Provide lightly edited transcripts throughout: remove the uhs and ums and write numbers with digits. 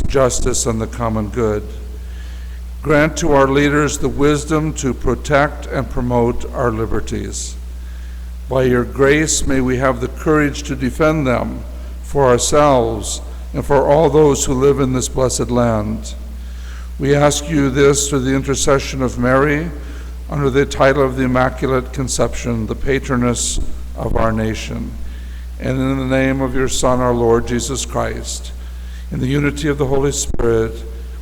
justice and the common good. Grant to our leaders the wisdom to protect and promote our liberties. By your grace, may we have the courage to defend them for ourselves and for all those who live in this blessed land. We ask you this through the intercession of Mary, under the title of the Immaculate Conception, the patroness of our nation. And in the name of your Son, our Lord Jesus Christ, in the unity of the Holy Spirit,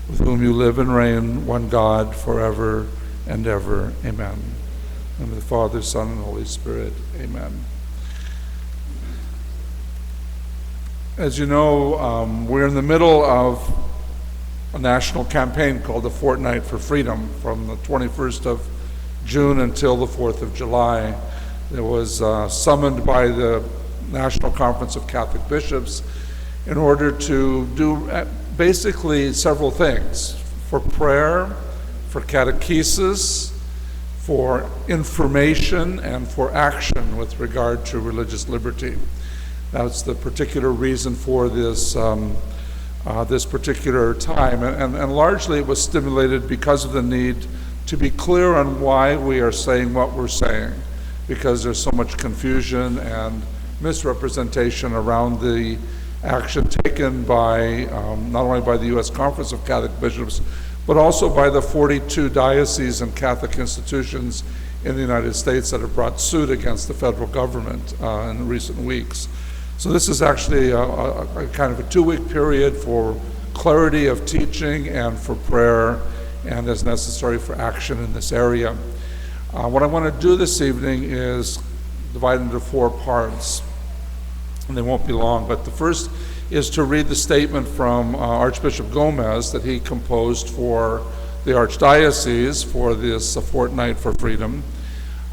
with whom you live and reign, one God, forever and ever. Amen. In the Father, Son, and Holy Spirit. Amen. As you know, we're in the middle of a national campaign called the Fortnight for Freedom from the 21st of June until the 4th of July. It was summoned by the National Conference of Catholic Bishops in order to do basically several things: for prayer, for catechesis, for information, and for action with regard to religious liberty. That's the particular reason for this this particular time, and largely it was stimulated because of the need to be clear on why we are saying what we're saying, because there's so much confusion and misrepresentation around the action taken by not only by the U.S. Conference of Catholic Bishops, but also by the 42 dioceses and Catholic institutions in the United States that have brought suit against the federal government in recent weeks. So this is actually a kind of a 2-week period for clarity of teaching and for prayer, and as necessary for action in this area. What I want to do this evening is divide into 4 parts, and they won't be long, but the first is to read the statement from Archbishop Gomez that he composed for the Archdiocese for this Fortnight for Freedom.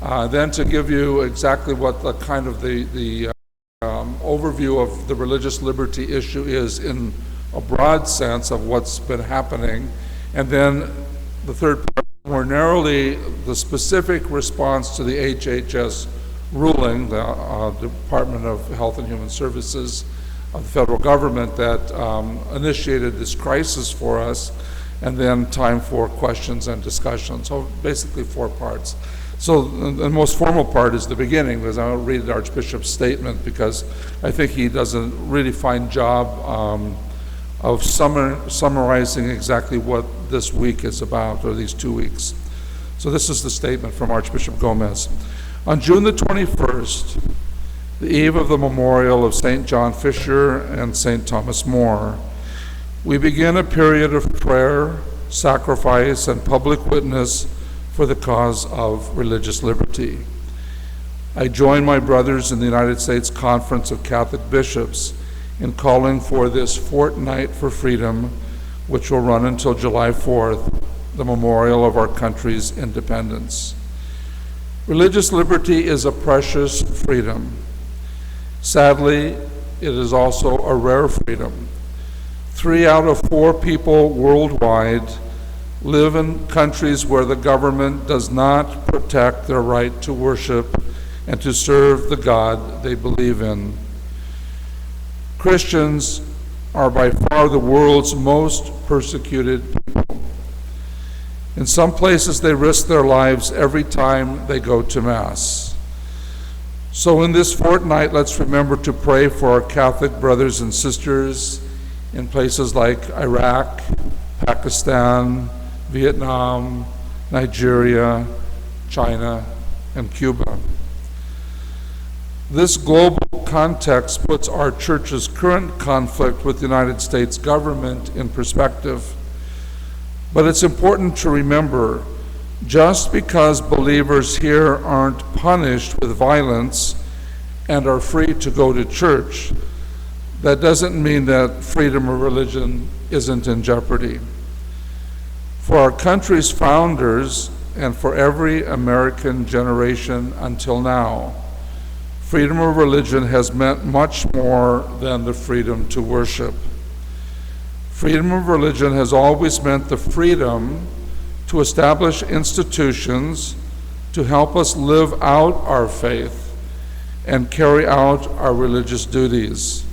Then to give you exactly what the kind of the overview of the religious liberty issue is in a broad sense of what's been happening. And then the third part, more narrowly, the specific response to the HHS ruling, the Department of Health and Human Services of the federal government, that initiated this crisis for us, and then time for questions and discussion. So basically 4 parts. So the most formal part is the beginning, because I'll read the Archbishop's statement, because I think he does a really fine job of summarizing exactly what this week is about, or these 2 weeks. So this is the statement from Archbishop Gomez. On June the 21st, the eve of the memorial of St. John Fisher and St. Thomas More, we begin a period of prayer, sacrifice, and public witness for the cause of religious liberty. I join my brothers in the United States Conference of Catholic Bishops in calling for this Fortnight for Freedom, which will run until July 4th, the memorial of our country's independence. Religious liberty is a precious freedom. Sadly, it is also a rare freedom. 3 out of 4 people worldwide live in countries where the government does not protect their right to worship and to serve the God they believe in. Christians are by far the world's most persecuted people. In some places, they risk their lives every time they go to Mass. So in this fortnight, let's remember to pray for our Catholic brothers and sisters in places like Iraq, Pakistan, Vietnam, Nigeria, China, and Cuba. This global context puts our church's current conflict with the United States government in perspective. But it's important to remember, just because believers here aren't punished with violence and are free to go to church, that doesn't mean that freedom of religion isn't in jeopardy. For our country's founders and for every American generation until now, freedom of religion has meant much more than the freedom to worship. Freedom of religion has always meant the freedom to establish institutions to help us live out our faith and carry out our religious duties.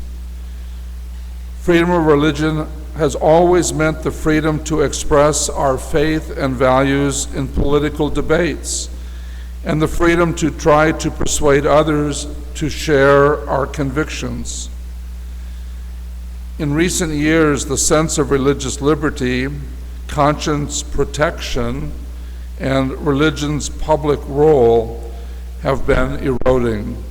Freedom of religion has always meant the freedom to express our faith and values in political debates, and the freedom to try to persuade others to share our convictions. In recent years, the sense of religious liberty, conscience protection, and religion's public role have been eroding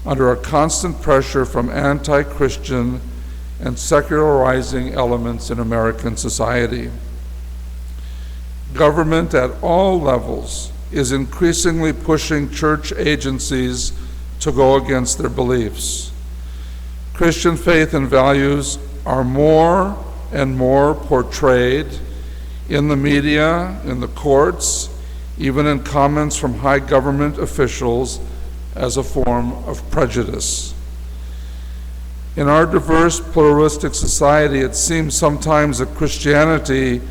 under a constant pressure from anti-Christian and secularizing elements in American society. Government at all levels is increasingly pushing church agencies to go against their beliefs. Christian faith and values are more and more portrayed in the media, in the courts, even in comments from high government officials as a form of prejudice. In our diverse, pluralistic society, it seems sometimes that Christianity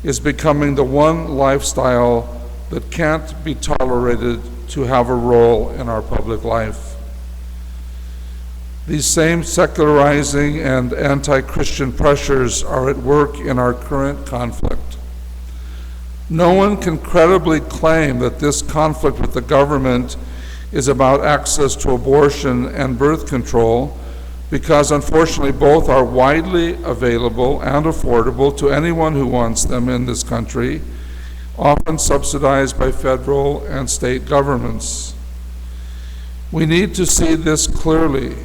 is becoming the one lifestyle that can't be tolerated to have a role in our public life. These same secularizing and anti-Christian pressures are at work in our current conflict. No one can credibly claim that this conflict with the government is about access to abortion and birth control, because unfortunately both are widely available and affordable to anyone who wants them in this country, often subsidized by federal and state governments. We need to see this clearly.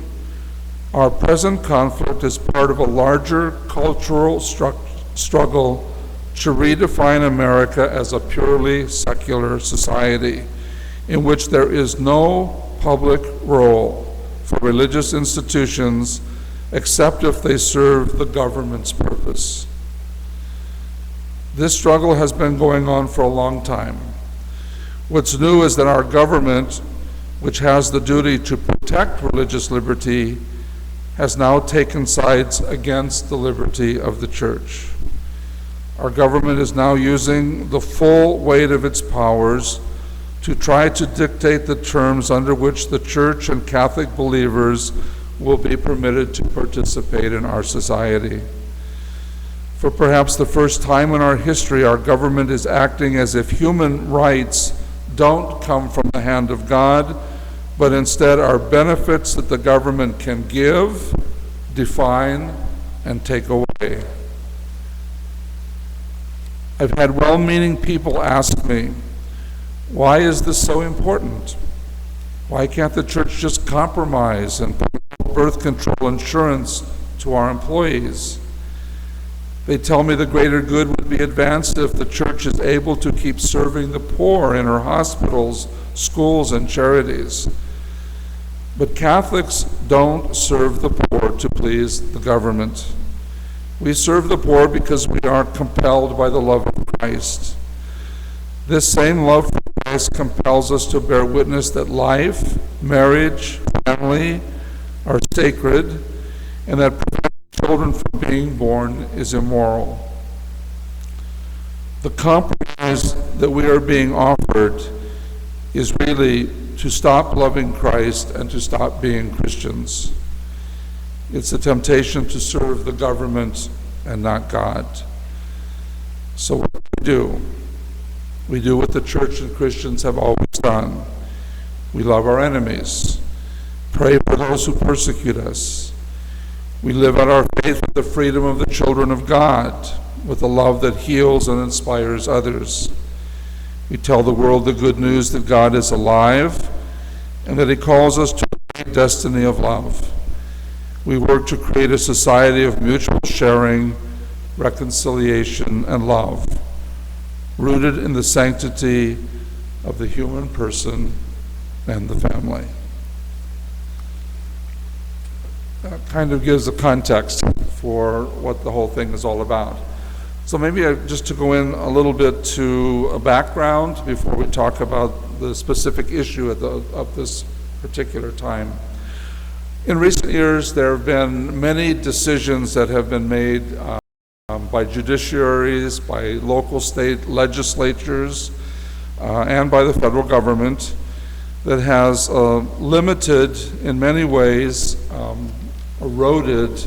Our present conflict is part of a larger cultural struggle to redefine America as a purely secular society in which there is no public role for religious institutions except if they serve the government's purpose. This struggle has been going on for a long time. What's new is that our government, which has the duty to protect religious liberty, has now taken sides against the liberty of the church. Our government is now using the full weight of its powers to try to dictate the terms under which the church and Catholic believers will be permitted to participate in our society. For perhaps the first time in our history, our government is acting as if human rights don't come from the hand of God, but instead are benefits that the government can give, define, and take away. I've had well-meaning people ask me, why is this so important? Why can't the church just compromise and provide birth control insurance to our employees? They tell me the greater good would be advanced if the church is able to keep serving the poor in her hospitals, schools, and charities. But Catholics don't serve the poor to please the government. We serve the poor because we are compelled by the love of Christ. This same love for Christ compels us to bear witness that life, marriage, family are sacred, and that preventing children from being born is immoral. The compromise that we are being offered is really to stop loving Christ and to stop being Christians. It's a temptation to serve the government and not God. So what do we do? We do what the church and Christians have always done. We love our enemies, pray for those who persecute us. We live out our faith with the freedom of the children of God, with a love that heals and inspires others. We tell the world the good news that God is alive and that He calls us to the great destiny of love. We work to create a society of mutual sharing, reconciliation, and love, rooted in the sanctity of the human person and the family. That kind of gives a context for what the whole thing is all about. So maybe just to go in a little bit to a background before we talk about the specific issue of this particular time. In recent years, there have been many decisions that have been made by judiciaries, by local state legislatures, and by the federal government that has limited, in many ways, eroded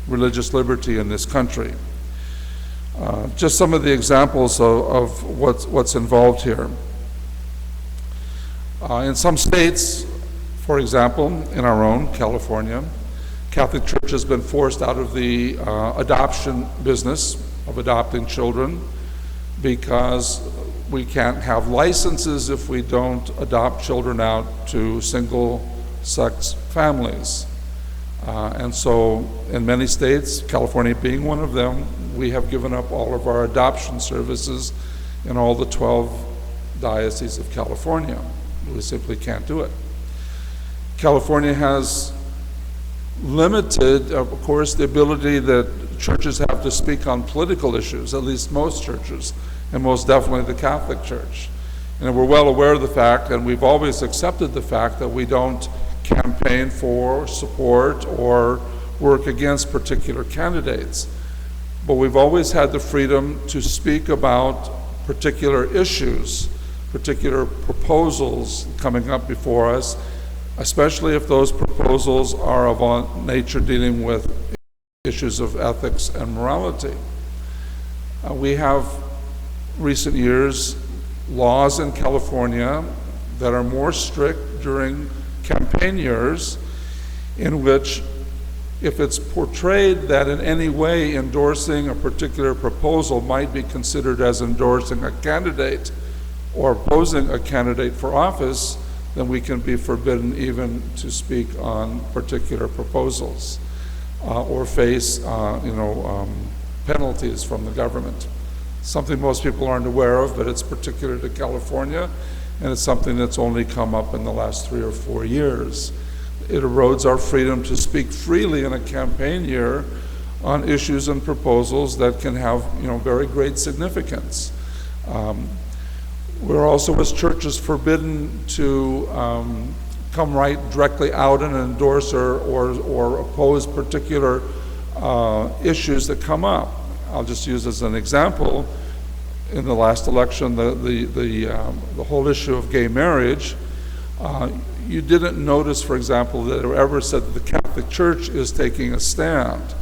religious liberty in this country. Just some of the examples of what's involved here. In some states, for example, in our own, California, Catholic Church has been forced out of the adoption business of adopting children because we can't have licenses if we don't adopt children out to single-sex families. And so in many states, California being one of them, we have given up all of our adoption services in all the 12 dioceses of California. We simply can't do it. California has limited, of course, the ability that churches have to speak on political issues, at least most churches, and most definitely the Catholic Church. And we're well aware of the fact, and we've always accepted the fact, that we don't campaign for, support, or work against particular candidates. But we've always had the freedom to speak about particular issues, particular proposals coming up before us, especially if those proposals are of a nature dealing with issues of ethics and morality. We have, recent years, laws in California that are more strict during campaign years, in which if it's portrayed that in any way endorsing a particular proposal might be considered as endorsing a candidate or opposing a candidate for office, then we can be forbidden even to speak on particular proposals or face penalties from the government. Something most people aren't aware of, but it's particular to California, and it's something that's only come up in the last 3 or 4 years. It erodes our freedom to speak freely in a campaign year on issues and proposals that can have, very great significance. We're also, as churches, forbidden to come right directly out and endorse or oppose particular issues that come up. I'll just use as an example, in the last election, the whole issue of gay marriage. You didn't notice, for example, that it ever said that the Catholic Church is taking a stand.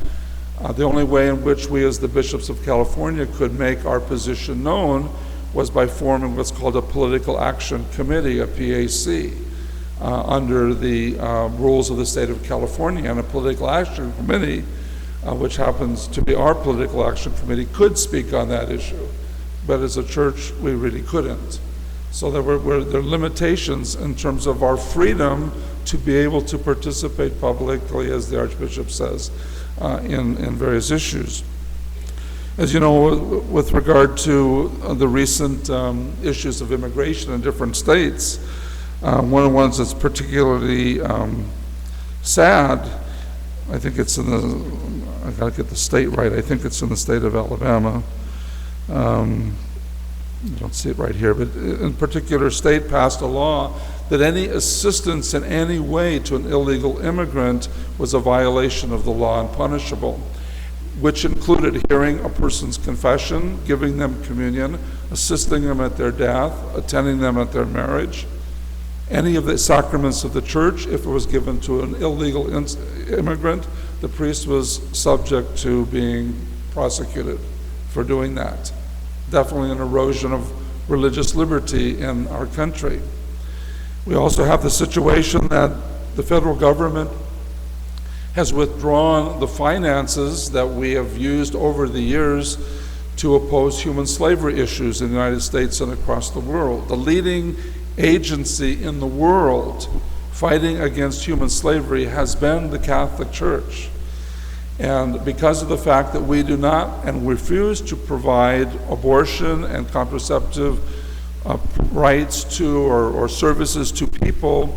The only way in which we as the bishops of California could make our position known was by forming what's called a Political Action Committee, a PAC, under the rules of the state of California. And a Political Action Committee, which happens to be our Political Action Committee, could speak on that issue. But as a church, we really couldn't. So there are limitations in terms of our freedom to be able to participate publicly, as the Archbishop says, in various issues. As you know, with regard to the recent issues of immigration in different states, one of the ones that's particularly sad, I think it's in I gotta get the state right, I think it's in the state of Alabama. I don't see it right here, but in particular state passed a law that any assistance in any way to an illegal immigrant was a violation of the law and punishable, which included hearing a person's confession, giving them communion, assisting them at their death, attending them at their marriage. Any of the sacraments of the church, if it was given to an illegal immigrant, the priest was subject to being prosecuted for doing that. Definitely an erosion of religious liberty in our country. We also have the situation that the federal government has withdrawn the finances that we have used over the years to oppose human slavery issues in the United States and across the world. The leading agency in the world fighting against human slavery has been the Catholic Church. And because of the fact that we do not and refuse to provide abortion and contraceptive rights to or services to people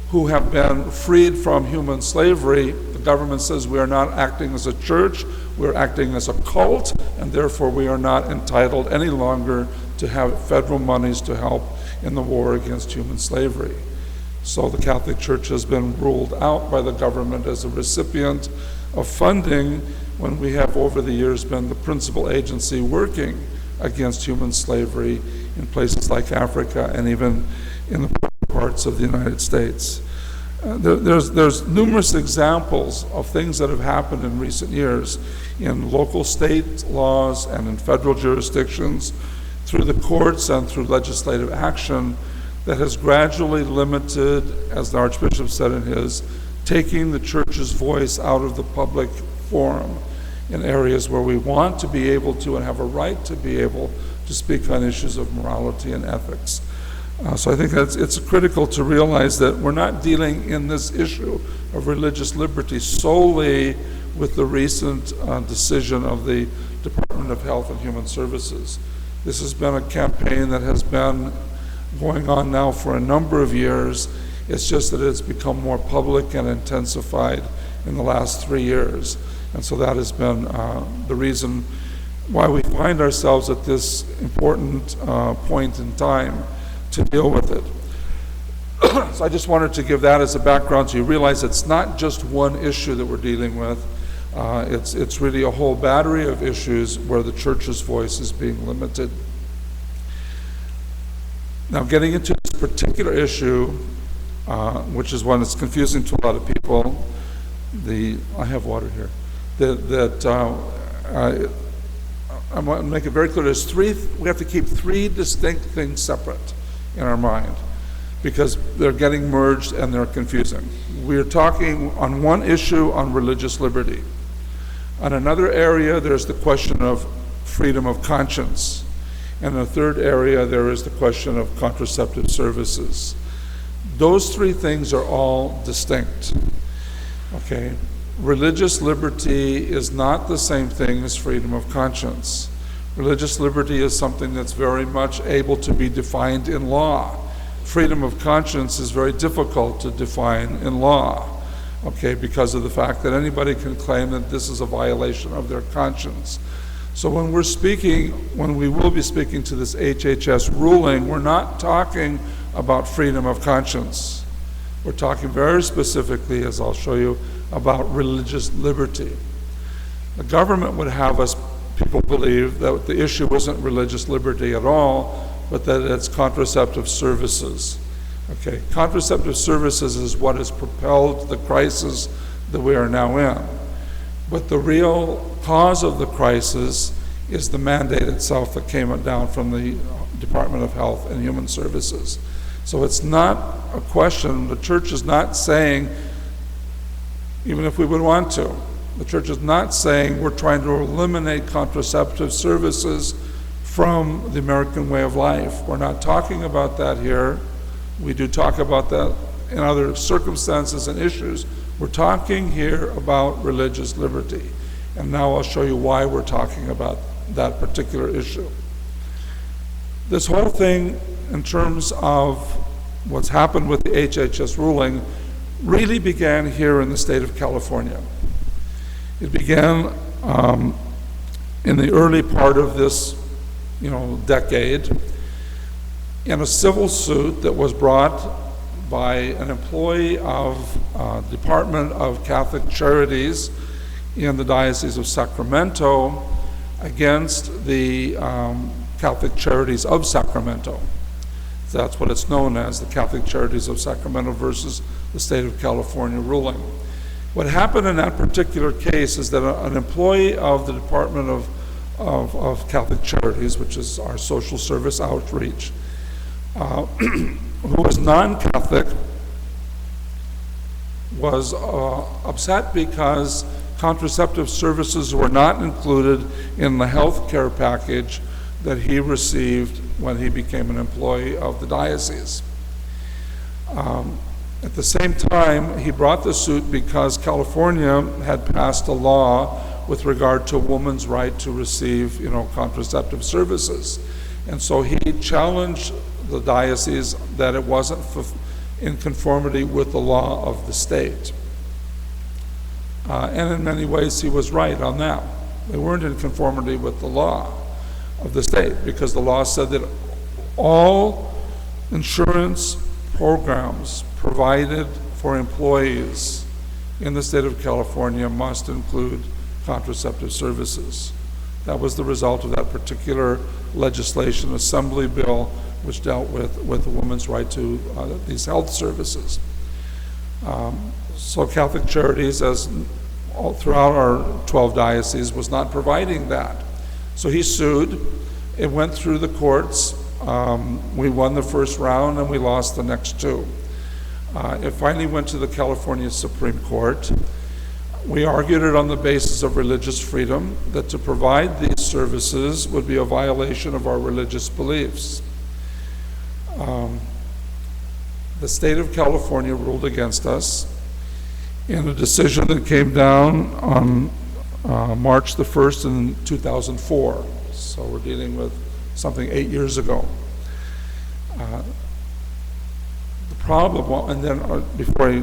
who have been freed from human slavery, the government says we are not acting as a church, we're acting as a cult, and therefore we are not entitled any longer to have federal monies to help in the war against human slavery. So the Catholic Church has been ruled out by the government as a recipient of funding, when we have over the years been the principal agency working against human slavery in places like Africa and even in the parts of the United States. There's numerous examples of things that have happened in recent years in local state laws and in federal jurisdictions, through the courts and through legislative action, that has gradually limited, as the Archbishop said in his, taking the church's voice out of the public forum in areas where we want to be able to and have a right to be able to speak on issues of morality and ethics. So I think it's critical to realize that we're not dealing in this issue of religious liberty solely with the recent decision of the Department of Health and Human Services. This has been a campaign that has been going on now for a number of years. It's just that it's become more public and intensified in the last 3 years. And so that has been the reason why we find ourselves at this important point in time to deal with it. So I just wanted to give that as a background so you realize it's not just one issue that we're dealing with. It's really a whole battery of issues where the church's voice is being limited. Now, getting into this particular issue, which is one that's confusing to a lot of people, I have water here, I want to make it very clear, we have to keep 3 distinct things separate in our mind because they're getting merged and they're confusing. We're talking on one issue on religious liberty. On another area, there's the question of freedom of conscience. And in the third area, there is the question of contraceptive services. Those 3 things are all distinct. Okay? Religious liberty is not the same thing as freedom of conscience. Religious liberty is something that's very much able to be defined in law. Freedom of conscience is very difficult to define in law, okay, because of the fact that anybody can claim that this is a violation of their conscience. So when we will be speaking to this HHS ruling, we're not talking about freedom of conscience. We're talking very specifically, as I'll show you, about religious liberty. The government would have people believe that the issue wasn't religious liberty at all, but that it's contraceptive services. Okay, contraceptive services is what has propelled the crisis that we are now in. But the real cause of the crisis is the mandate itself that came down from the Department of Health and Human Services. So it's not a question, the church is not saying, even if we would want to, the church is not saying we're trying to eliminate contraceptive services from the American way of life. We're not talking about that here. We do talk about that in other circumstances and issues. We're talking here about religious liberty. And now I'll show you why we're talking about that particular issue. This whole thing, in terms of what's happened with the HHS ruling, really began here in the state of California. It began in the early part of this, decade, in a civil suit that was brought by an employee of Department of Catholic Charities in the Diocese of Sacramento against the Catholic Charities of Sacramento. That's what it's known as, the Catholic Charities of Sacramento versus the state of California ruling. What happened in that particular case is that an employee of the Department of Catholic Charities, which is our social service outreach, who was non-Catholic, was upset because contraceptive services were not included in the health care package that he received when he became an employee of the diocese. At the same time, he brought the suit because California had passed a law with regard to a woman's right to receive, contraceptive services. And so he challenged the diocese that it wasn't in conformity with the law of the state. And in many ways, he was right on that. They weren't in conformity with the law of the state because the law said that all insurance programs provided for employees in the state of California must include contraceptive services. That was the result of that particular legislation, assembly bill, which dealt with a woman's right to these health services. So Catholic Charities, as all throughout our 12 dioceses, was not providing that. So he sued. It went through the courts. We won the first round and we lost the next two. It finally went to the California Supreme Court. We argued it on the basis of religious freedom, that to provide these services would be a violation of our religious beliefs. The state of California ruled against us in a decision that came down on March the 1st in 2004. So we're dealing with something 8 years ago. The problem, and then before I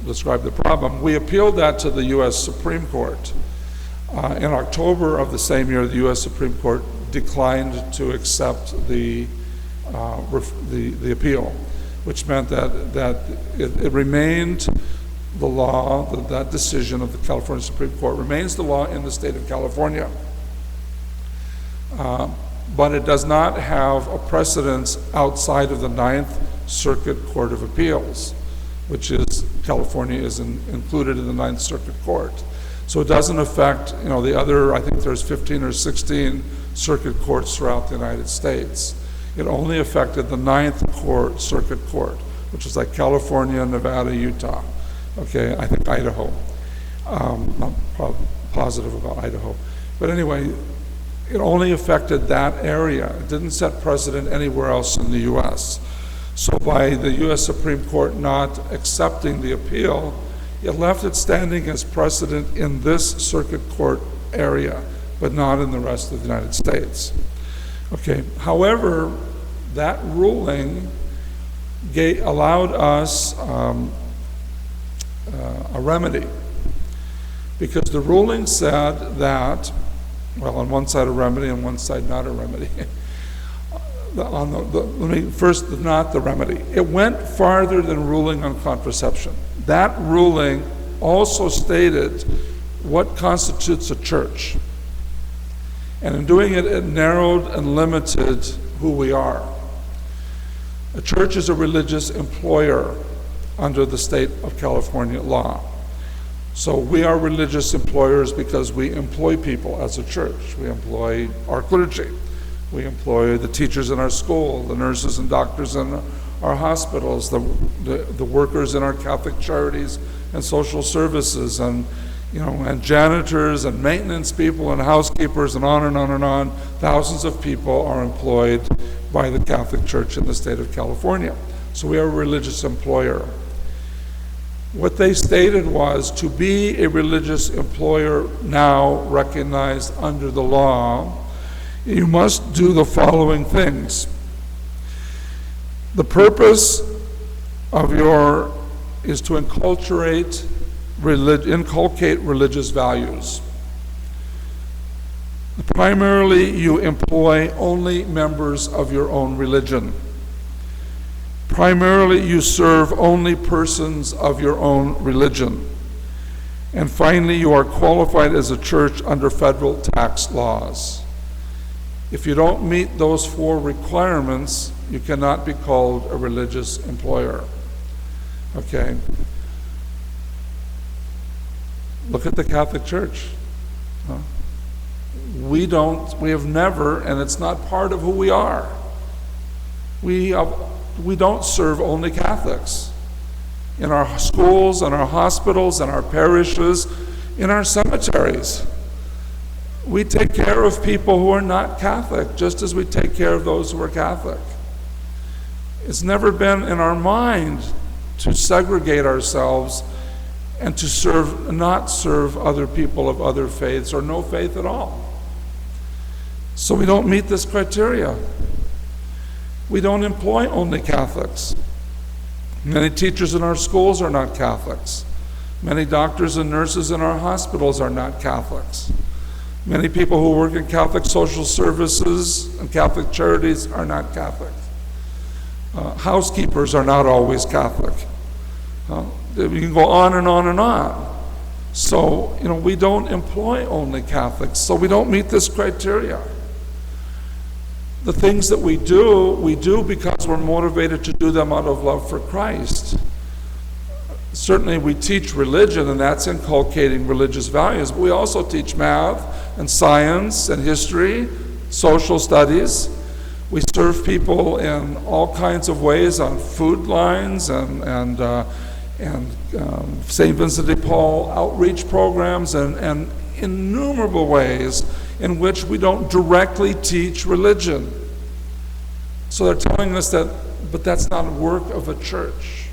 describe the problem, we appealed that to the U.S. Supreme Court. In October of the same year, the U.S. Supreme Court declined to accept the appeal, which meant that it remained the law, that decision of the California Supreme Court remains the law in the state of California. But it does not have a precedence outside of the Ninth Circuit Court of Appeals, which is, California is included in the Ninth Circuit Court. So it doesn't affect, the other, I think there's 15 or 16 circuit courts throughout the United States. It only affected the Ninth Circuit Court, which is like California, Nevada, Utah. Okay, I think Idaho. Not positive about Idaho. But anyway, it only affected that area. It didn't set precedent anywhere else in the U.S. So by the U.S. Supreme Court not accepting the appeal, it left it standing as precedent in this circuit court area, but not in the rest of the United States. Okay, however, that ruling allowed us a remedy, because the ruling said that, well, on one side a remedy, on one side not a remedy. First, not the remedy. It went farther than ruling on contraception. That ruling also stated what constitutes a church. And in doing it, it narrowed and limited who we are. A church is a religious employer under the state of California law. So we are religious employers because we employ people as a church. We employ our clergy. We employ the teachers in our school, the nurses and doctors in our hospitals, the workers in our Catholic charities and social services, and janitors and maintenance people and housekeepers, and on and on and on. Thousands of people are employed by the Catholic Church in the state of California. So we are a religious employer. What they stated was, to be a religious employer now recognized under the law, you must do the following things. The purpose of is to inculcate religious values. Primarily, you employ only members of your own religion. Primarily, you serve only persons of your own religion. And finally, you are qualified as a church under federal tax laws. If you don't meet those 4 requirements, you cannot be called a religious employer. Okay? Look at the Catholic Church. We have never, and it's not part of who we are. We don't serve only Catholics. In our schools, in our hospitals, in our parishes, in our cemeteries. We take care of people who are not Catholic, just as we take care of those who are Catholic. It's never been in our mind to segregate ourselves and to not serve other people of other faiths or no faith at all. So we don't meet this criteria. We don't employ only Catholics. Many teachers in our schools are not Catholics. Many doctors and nurses in our hospitals are not Catholics. Many people who work in Catholic social services and Catholic charities are not Catholic. Housekeepers are not always Catholic. You can go on and on and on. So, we don't employ only Catholics, so we don't meet this criteria. The things that we do because we're motivated to do them out of love for Christ. certainly we teach religion, and that's inculcating religious values, but we also teach math and science and history, social studies. We serve people in all kinds of ways on food lines and St. Vincent de Paul outreach programs and innumerable ways in which we don't directly teach religion. So they're telling us that, but that's not a work of a church.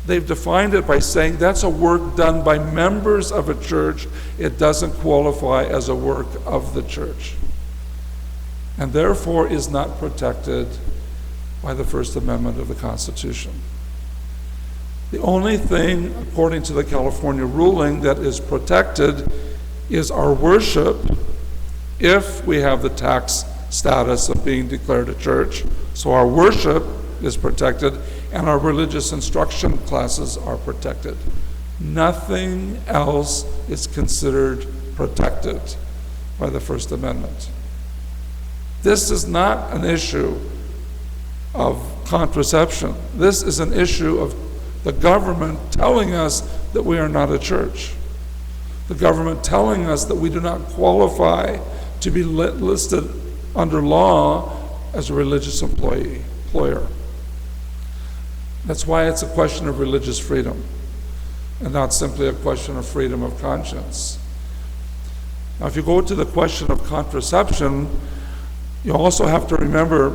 They've defined it by saying that's a work done by members of a church. It doesn't qualify as a work of the church, and therefore is not protected by the First Amendment of the Constitution. The only thing, according to the California ruling, that is protected is our worship, if we have the tax status of being declared a church. So our worship is protected, and our religious instruction classes are protected. Nothing else is considered protected by the First Amendment. This is not an issue of contraception. This is an issue of the government telling us that we are not a church. The government telling us that we do not qualify to be listed under law as a religious employer. That's why it's a question of religious freedom and not simply a question of freedom of conscience. Now, if you go to the question of contraception, you also have to remember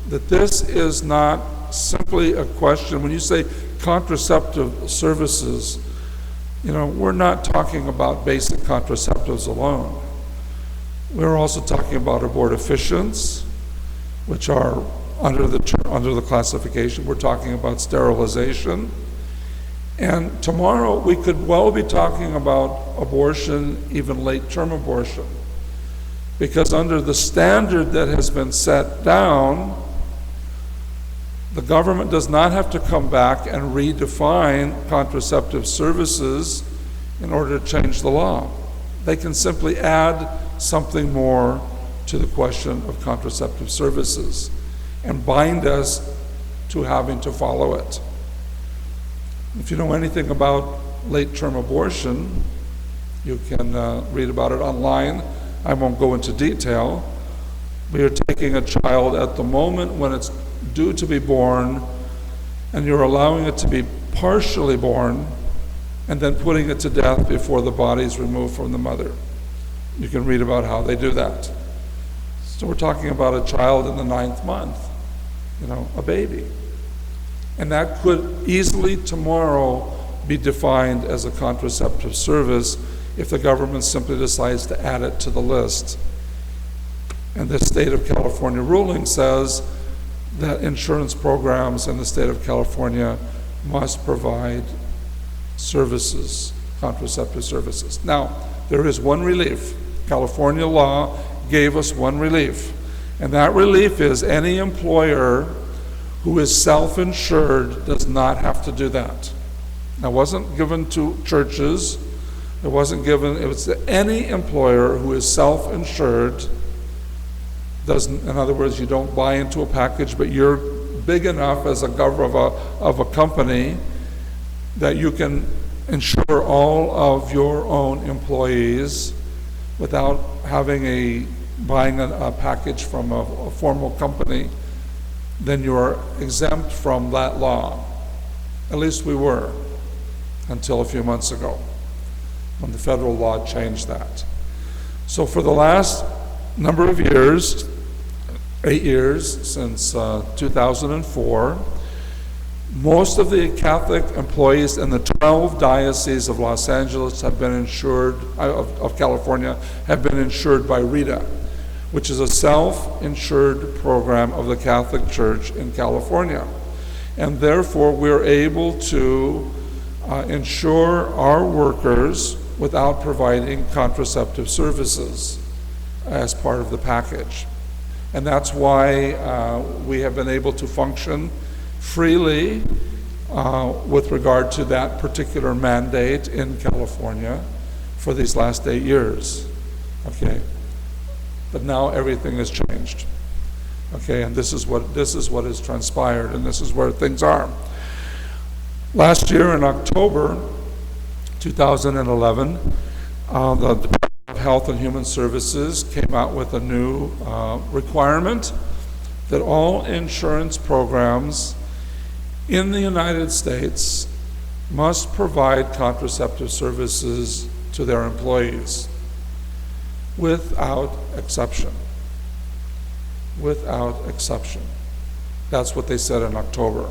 that this is not simply a question. When you say contraceptive services, we're not talking about basic contraceptives alone. We're also talking about abortifacients, which are under the classification. We're talking about sterilization. And tomorrow we could well be talking about abortion, even late-term abortion, because under the standard that has been set down, the government does not have to come back and redefine contraceptive services in order to change the law. They can simply add something more to the question of contraceptive services and bind us to having to follow it. If you know anything about late-term abortion, you can read about it online. I won't go into detail. But you're taking a child at the moment when it's due to be born, and you're allowing it to be partially born, and then putting it to death before the body is removed from the mother. You can read about how they do that. So we're talking about a child in the 9th month, a baby. And that could easily tomorrow be defined as a contraceptive service if the government simply decides to add it to the list. And the state of California ruling says that insurance programs in the state of California must provide services, contraceptive services. Now, there is one relief. California law gave us one relief, and that relief is any employer who is self-insured does not have to do that. Now, it wasn't given to churches. It was any employer who is self-insured. In other words, you don't buy into a package, but you're big enough as a governor of a company that you can insure all of your own employees without buying a package from a formal company. Then you are exempt from that law. At least we were until a few months ago when the federal law changed that. So for the last number of years, 8 years since 2004, most of the Catholic employees in the 12 dioceses of Los Angeles have been insured, of California, have been insured by RITA, which is a self-insured program of the Catholic Church in California. And therefore, we're able to insure our workers without providing contraceptive services as part of the package. And that's why we have been able to function freely with regard to that particular mandate in California for these last 8 years. Okay, but now everything has changed. Okay, and this is what has transpired, and this is where things are. Last year in October 2011, the Department of Health and Human Services came out with a new requirement that all insurance programs in the United States must provide contraceptive services to their employees without exception. Without exception. That's what they said in October.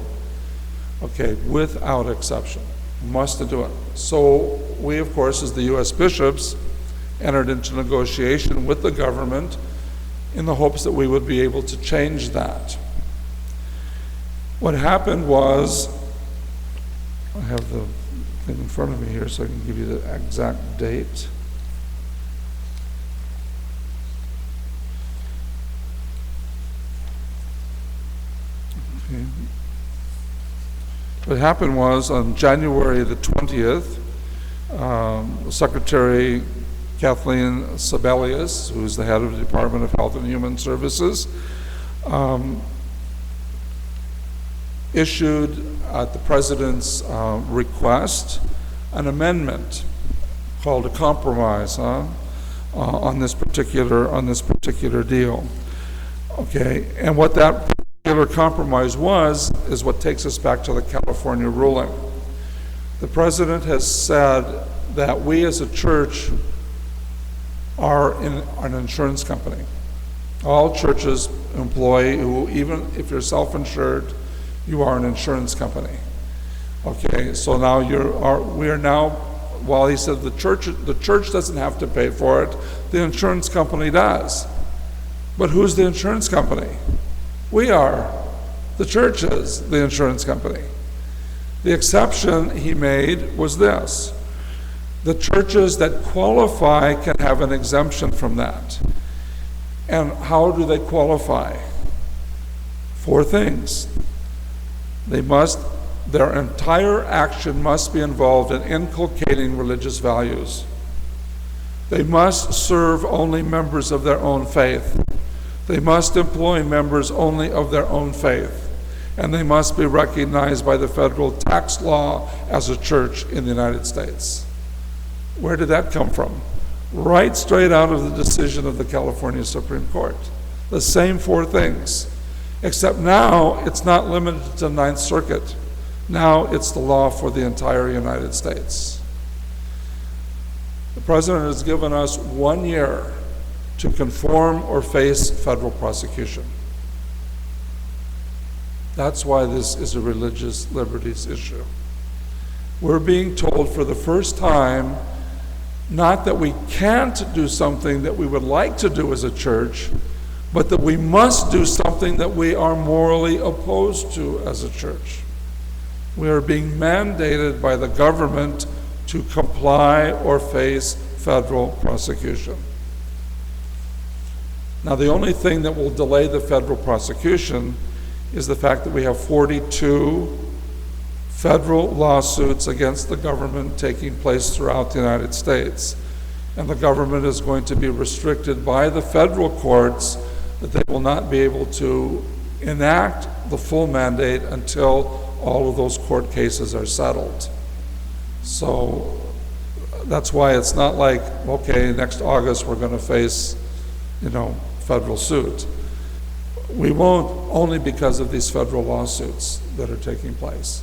Okay, without exception. Must do it. So we, of course, as the U.S. bishops, entered into negotiation with the government in the hopes that we would be able to change that. What happened was, I have the thing in front of me here so I can give you the exact date. Okay. What happened was on January the 20th, Secretary Kathleen Sebelius, who's the head of the Department of Health and Human Services, issued at the President's request an amendment called a compromise on this particular deal. Okay, and what that particular compromise is what takes us back to the California ruling. The President has said that we as a church are an insurance company. All churches employ, even if you're self-insured, you are an insurance company. Okay, so now we are now, while he said the church doesn't have to pay for it, the insurance company does. But who's the insurance company? We are. The church is the insurance company. The exception he made was this: the churches that qualify can have an exemption from that. And how do they qualify? 4 things. Their entire action must be involved in inculcating religious values. They must serve only members of their own faith. They must employ members only of their own faith. And they must be recognized by the federal tax law as a church in the United States. Where did that come from? Right straight out of the decision of the California Supreme Court. The same 4 things. Except now it's not limited to the Ninth Circuit. Now it's the law for the entire United States. The President has given us 1 year to conform or face federal prosecution. That's why this is a religious liberties issue. We're being told for the first time, not that we can't do something that we would like to do as a church, but that we must do something that we are morally opposed to as a church. We are being mandated by the government to comply or face federal prosecution. Now, the only thing that will delay the federal prosecution is the fact that we have 42 federal lawsuits against the government taking place throughout the United States. And the government is going to be restricted by the federal courts that they will not be able to enact the full mandate until all of those court cases are settled. So that's why it's not like, okay, next August we're going to face, federal suit. We won't, only because of these federal lawsuits that are taking place.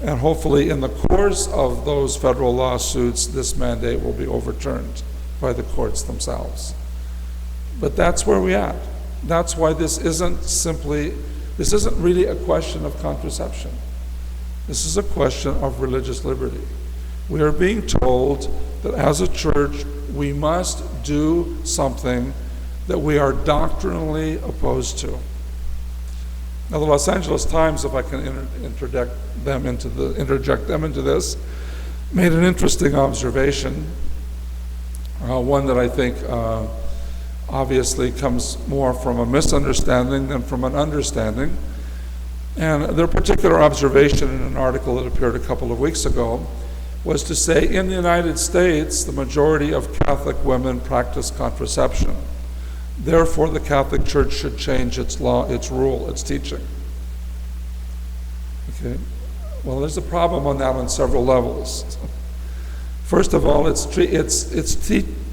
And hopefully in the course of those federal lawsuits, this mandate will be overturned by the courts themselves. But that's where we're at. That's why this isn't really a question of contraception. This is a question of religious liberty. We are being told that as a church, we must do something that we are doctrinally opposed to. Now, the Los Angeles Times, if I can interject them into this, made an interesting observation, one that I think obviously comes more from a misunderstanding than from an understanding. And their particular observation in an article that appeared a couple of weeks ago was to say, in the United States, the majority of Catholic women practice contraception. Therefore, the Catholic Church should change its law, its rule, its teaching. Okay. Well, there's a problem on that on several levels. First of all, it's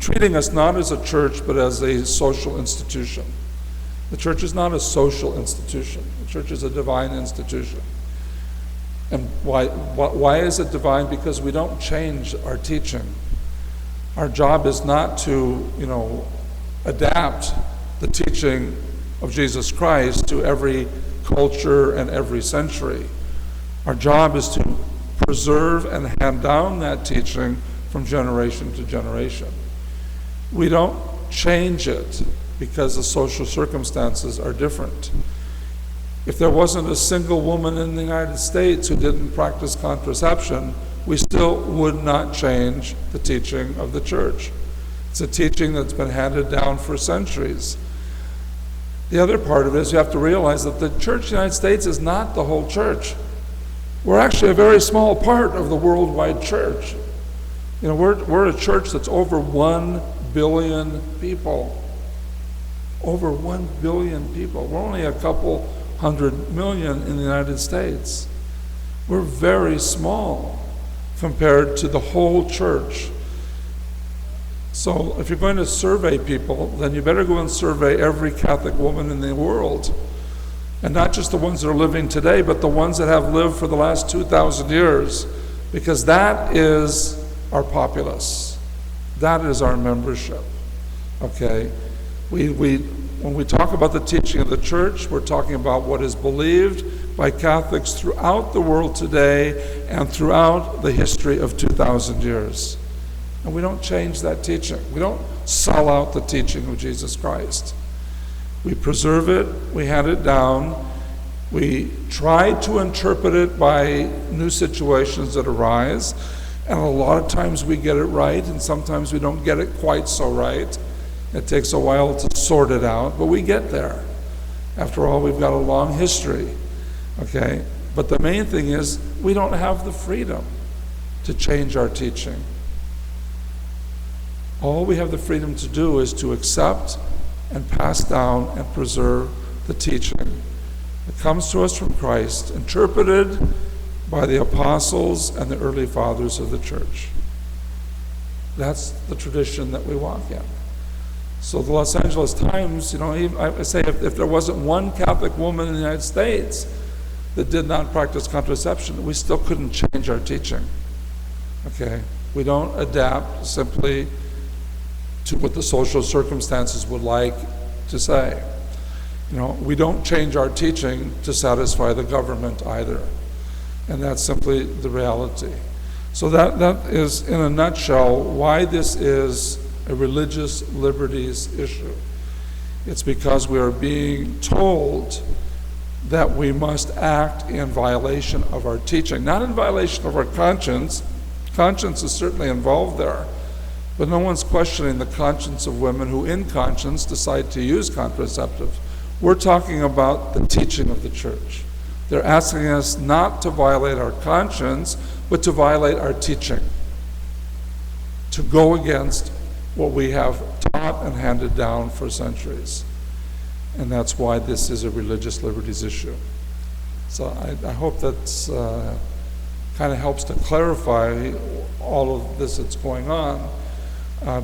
treating us not as a church, but as a social institution. The church is not a social institution. The church is a divine institution. And why is it divine? Because we don't change our teaching. Our job is not to, adapt the teaching of Jesus Christ to every culture and every century. Our job is to preserve and hand down that teaching from generation to generation. We don't change it because the social circumstances are different. If there wasn't a single woman in the United States who didn't practice contraception, we still would not change the teaching of the church. It's a teaching that's been handed down for centuries. The other part of it is you have to realize that the church in the United States is not the whole church. We're actually a very small part of the worldwide church. We're a church that's over 1 billion people. Over 1 billion people. We're only a couple 100 million in the United States. We're very small compared to the whole church. So if you're going to survey people, then you better go and survey every Catholic woman in the world. And not just the ones that are living today, but the ones that have lived for the last 2,000 years. Because that is our populace. That is our membership. Okay? When we talk about the teaching of the church, we're talking about what is believed by Catholics throughout the world today and throughout the history of 2,000 years. And we don't change that teaching. We don't sell out the teaching of Jesus Christ. We preserve it, we hand it down, we try to interpret it by new situations that arise, and a lot of times we get it right, and sometimes we don't get it quite so right. It takes a while to sort it out, but we get there. After all, we've got a long history, okay? But the main thing is we don't have the freedom to change our teaching. All we have the freedom to do is to accept and pass down and preserve the teaching that comes to us from Christ, interpreted by the apostles and the early fathers of the church. That's the tradition that we walk in. So the Los Angeles Times, I say if there wasn't one Catholic woman in the United States that did not practice contraception, we still couldn't change our teaching. Okay? We don't adapt simply to what the social circumstances would like to say. We don't change our teaching to satisfy the government either. And that's simply the reality. So that is, in a nutshell, why this is a religious liberties issue. It's because we are being told that we must act in violation of our teaching, not in violation of our conscience. Conscience is certainly involved there. But no one's questioning the conscience of women who, in conscience, decide to use contraceptives. We're talking about the teaching of the church. They're asking us not to violate our conscience, but to violate our teaching, to go against what we have taught and handed down for centuries. And that's why this is a religious liberties issue. So I hope that's kind of helps to clarify all of this that's going on.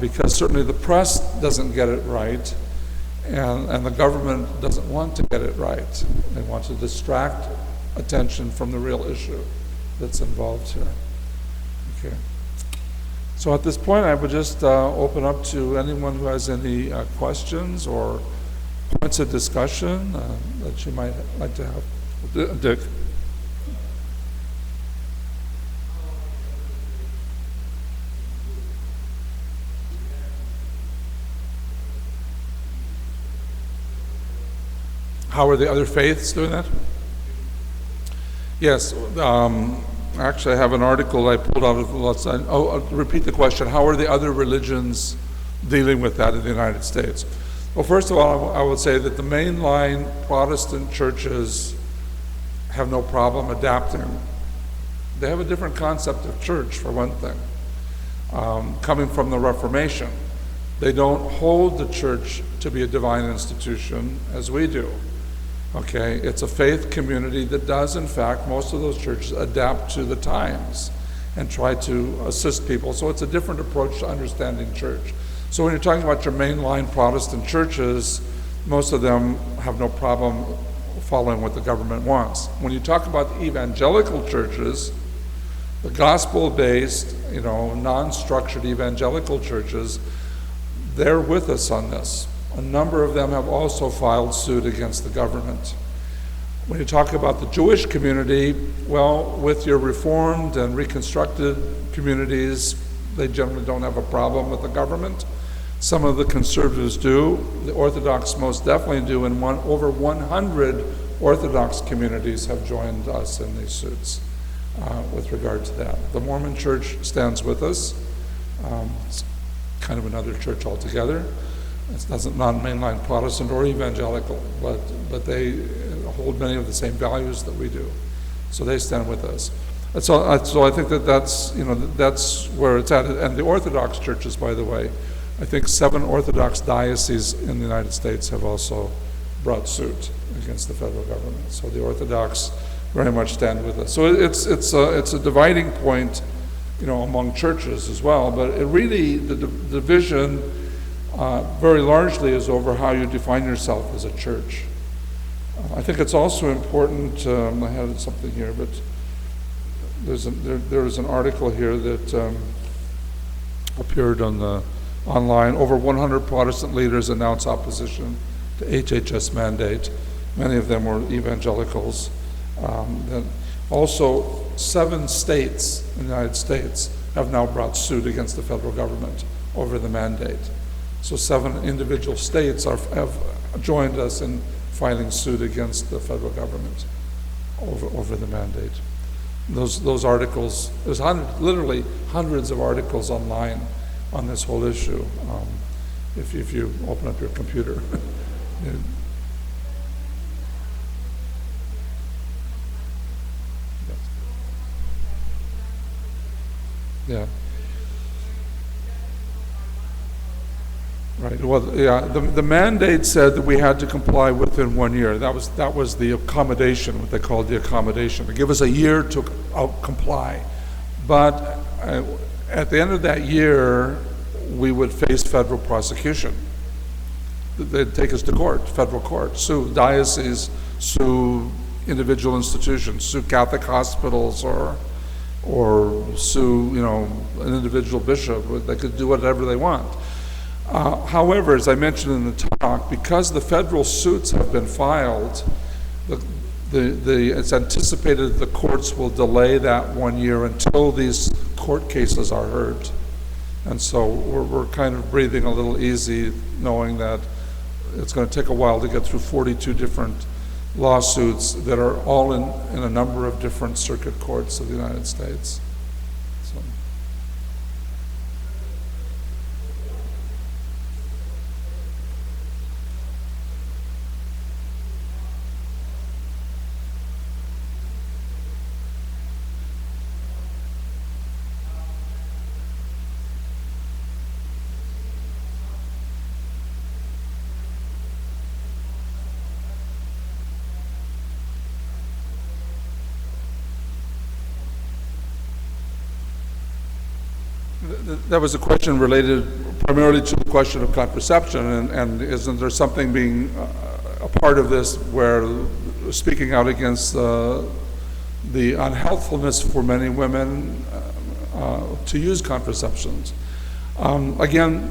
Because certainly the press doesn't get it right, and the government doesn't want to get it right. They want to distract attention from the real issue that's involved here. Okay. So at this point, I would just open up to anyone who has any questions or points of discussion that you might like to have. Dick. How are the other faiths doing that? Yes. Actually, I have an article I pulled out of Los Angeles. I'll repeat the question. How are the other religions dealing with that in the United States? Well, first of all, I would say that the mainline Protestant churches have no problem adapting. They have a different concept of church, for one thing, coming from the Reformation. They don't hold the church to be a divine institution as we do. Okay, it's a faith community that does, in fact, most of those churches adapt to the times and try to assist people. So it's a different approach to understanding church. So when you're talking about your mainline Protestant churches, most of them have no problem following what the government wants. When you talk about the evangelical churches, the gospel-based, non-structured evangelical churches, they're with us on this. A number of them have also filed suit against the government. When you talk about the Jewish community, well, with your Reformed and Reconstructed communities, they generally don't have a problem with the government. Some of the conservatives do. The Orthodox most definitely do, and over 100 Orthodox communities have joined us in these suits with regard to that. The Mormon Church stands with us. It's kind of another church altogether. It doesn't non-mainline Protestant or evangelical, but they hold many of the same values that we do. So they stand with us. So I think that's where it's at. And the Orthodox churches, by the way, I think 7 Orthodox dioceses in the United States have also brought suit against the federal government. So the Orthodox very much stand with us. So it's a dividing point, among churches as well. But it really, the division very largely is over how you define yourself as a church. I think it's also important. I had something here, but there is an article here that appeared online. Over 100 Protestant leaders announced opposition to HHS Mandate. Many of them were evangelicals. Also, 7 states in the United States have now brought suit against the federal government over the mandate. So 7 individual states have joined us in filing suit against the federal government over the mandate. Those articles, there's literally hundreds of articles online on this whole issue, if you open up your computer. Yeah. Right. Well, yeah. The mandate said that we had to comply within 1 year. That was the accommodation, what they called the accommodation, to give us a year to comply. But at the end of that year, we would face federal prosecution. They'd take us to court, federal court, sue dioceses, sue individual institutions, sue Catholic hospitals, or sue, an individual bishop. They could do whatever they want. However, as I mentioned in the talk, because the federal suits have been filed, it's anticipated the courts will delay that 1 year until these court cases are heard. And so we're kind of breathing a little easy, knowing that it's going to take a while to get through 42 different lawsuits that are all in a number of different circuit courts of the United States. So. That was a question related primarily to the question of contraception, and isn't there something being a part of this where speaking out against the unhealthfulness for many women to use contraceptions? Again,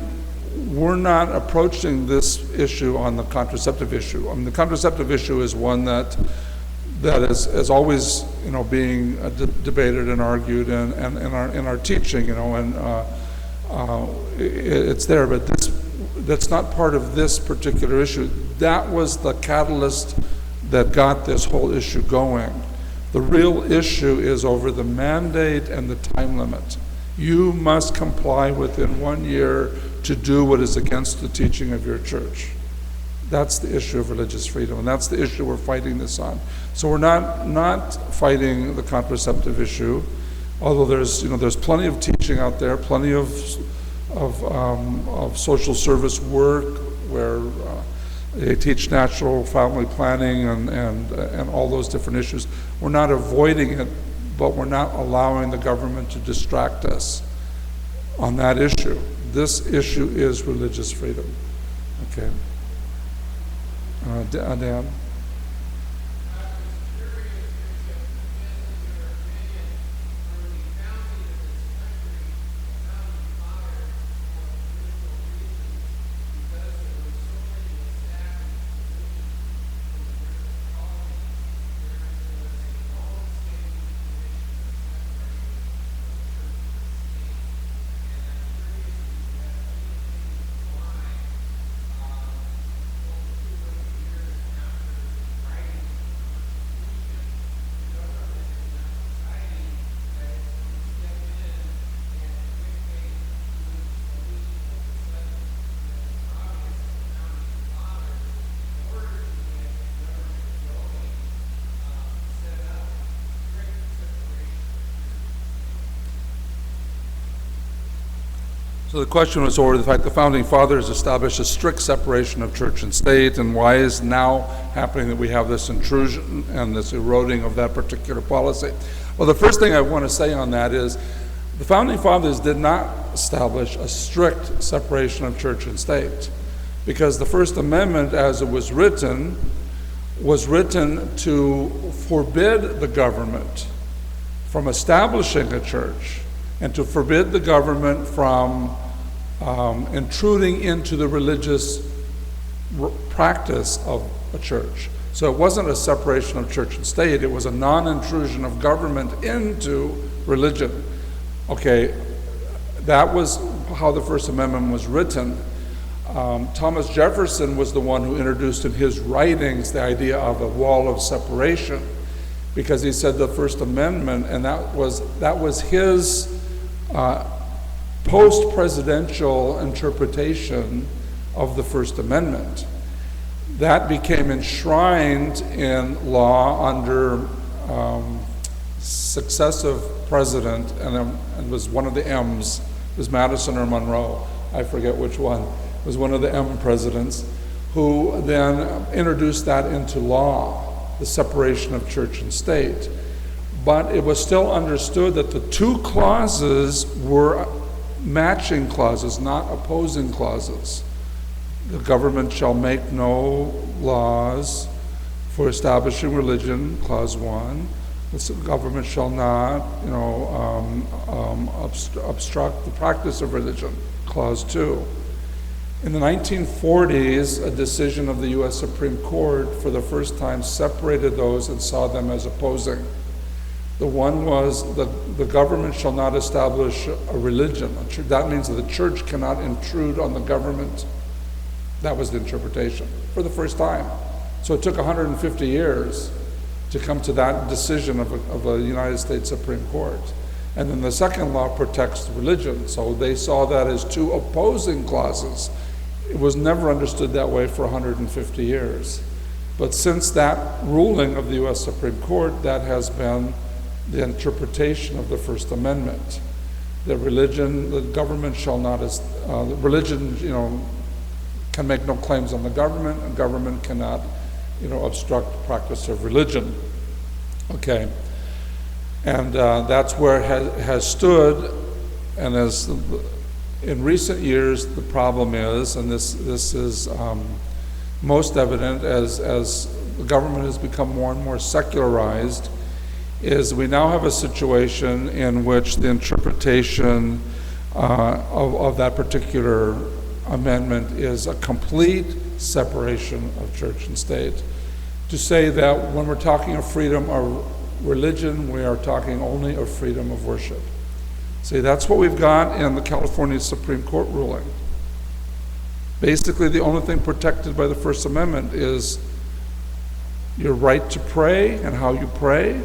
we're not approaching this issue on the contraceptive issue. I mean, the contraceptive issue is one that is always, being debated and argued in our teaching, it's there, but that's not part of this particular issue. That was the catalyst that got this whole issue going. The real issue is over the mandate and the time limit. You must comply within 1 year to do what is against the teaching of your church. That's the issue of religious freedom, and that's the issue we're fighting this on. So we're not fighting the contraceptive issue, although there's plenty of teaching out there, plenty of social service work where They teach natural family planning and all those different issues. We're not avoiding it, but we're not allowing the government to distract us on that issue. This issue is religious freedom. Okay. Dan? So the question was over the fact the Founding Fathers established a strict separation of church and state, and why is now happening that we have this intrusion and this eroding of that particular policy? Well, the first thing I want to say on that is the Founding Fathers did not establish a strict separation of church and state, because the First Amendment, as it was written to forbid the government from establishing a church and to forbid the government from intruding into the religious practice of a church. So it wasn't a separation of church and state, it was a non-intrusion of government into religion. Okay, that was how the First Amendment was written. Thomas Jefferson was the one who introduced in his writings the idea of a wall of separation, because he said the First Amendment, and that was his post-presidential interpretation of the First Amendment. That became enshrined in law under successive president, and it was one of the M's. It was Madison or Monroe, I forget which one. It was one of the M presidents who then introduced that into law, the separation of church and state. But it was still understood that the two clauses were matching clauses, not opposing clauses. The government shall make no laws for establishing religion, clause 1. The government shall not, obstruct the practice of religion, clause 2. In the 1940s, a decision of the U.S. Supreme Court for the first time separated those and saw them as opposing. The one was the government shall not establish a religion. That means that the church cannot intrude on the government. That was the interpretation for the first time. So it took 150 years to come to that decision of a United States Supreme Court. And then the second law protects religion. So they saw that as two opposing clauses. It was never understood that way for 150 years. But since that ruling of the U.S. Supreme Court, that has been the interpretation of the First Amendment. The government shall not, religion, can make no claims on the government, and government cannot, obstruct the practice of religion. Okay, and that's where it has stood, and as in recent years, the problem is, and this is most evident as the government has become more and more secularized, is we now have a situation in which the interpretation of that particular amendment is a complete separation of church and state. To say that when we're talking of freedom of religion, we are talking only of freedom of worship. See, that's what we've got in the California Supreme Court ruling. Basically, the only thing protected by the First Amendment is your right to pray and how you pray,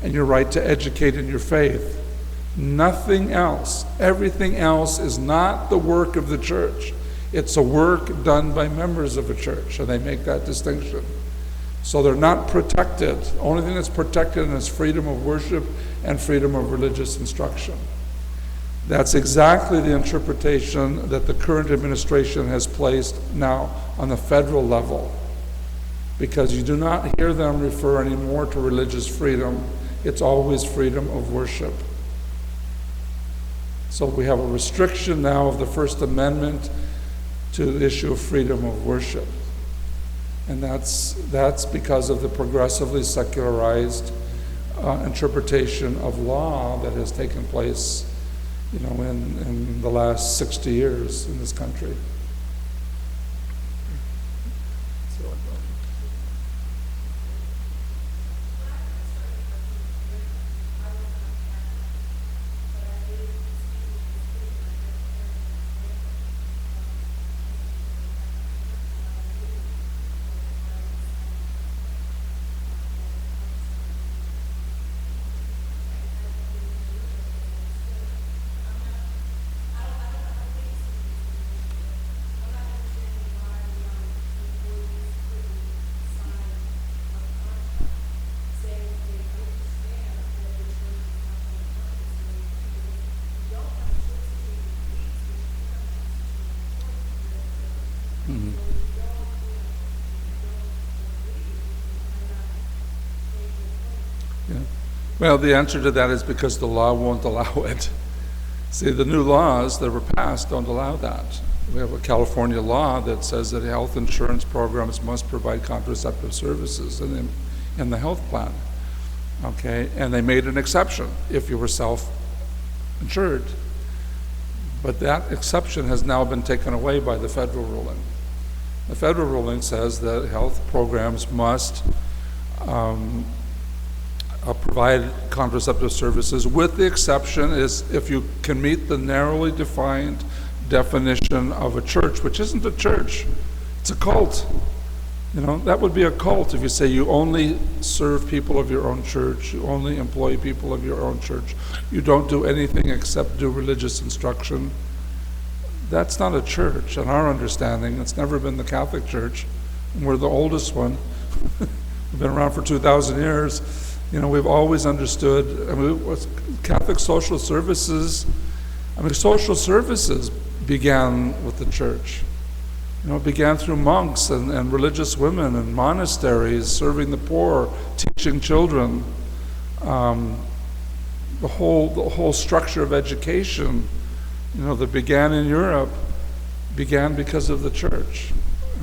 and your right to educate in your faith. Nothing else. Everything else is not the work of the church. It's a work done by members of a church, and they make that distinction. So they're not protected. The only thing that's protected is freedom of worship and freedom of religious instruction. That's exactly the interpretation that the current administration has placed now on the federal level, because you do not hear them refer anymore to religious freedom. It's always freedom of worship. So we have a restriction now of the First Amendment to the issue of freedom of worship. And that's because of the progressively secularized interpretation of law that has taken place, in the last 60 years in this country. Well, the answer to that is because the law won't allow it. See, the new laws that were passed don't allow that. We have a California law that says that health insurance programs must provide contraceptive services in the health plan. Okay, and they made an exception if you were self-insured. But that exception has now been taken away by the federal ruling. The federal ruling says that health programs must provide contraceptive services, with the exception is if you can meet the narrowly defined definition of a church, which isn't a church, it's a cult. That would be a cult if you say you only serve people of your own church, you only employ people of your own church, you don't do anything except do religious instruction. That's not a church, in our understanding. It's never been the Catholic Church, and we're the oldest one. We've been around for 2,000 years. We've always understood, Catholic social services began with the church. It began through monks and religious women and monasteries, serving the poor, teaching children. The whole structure of education, that began in Europe, began because of the church.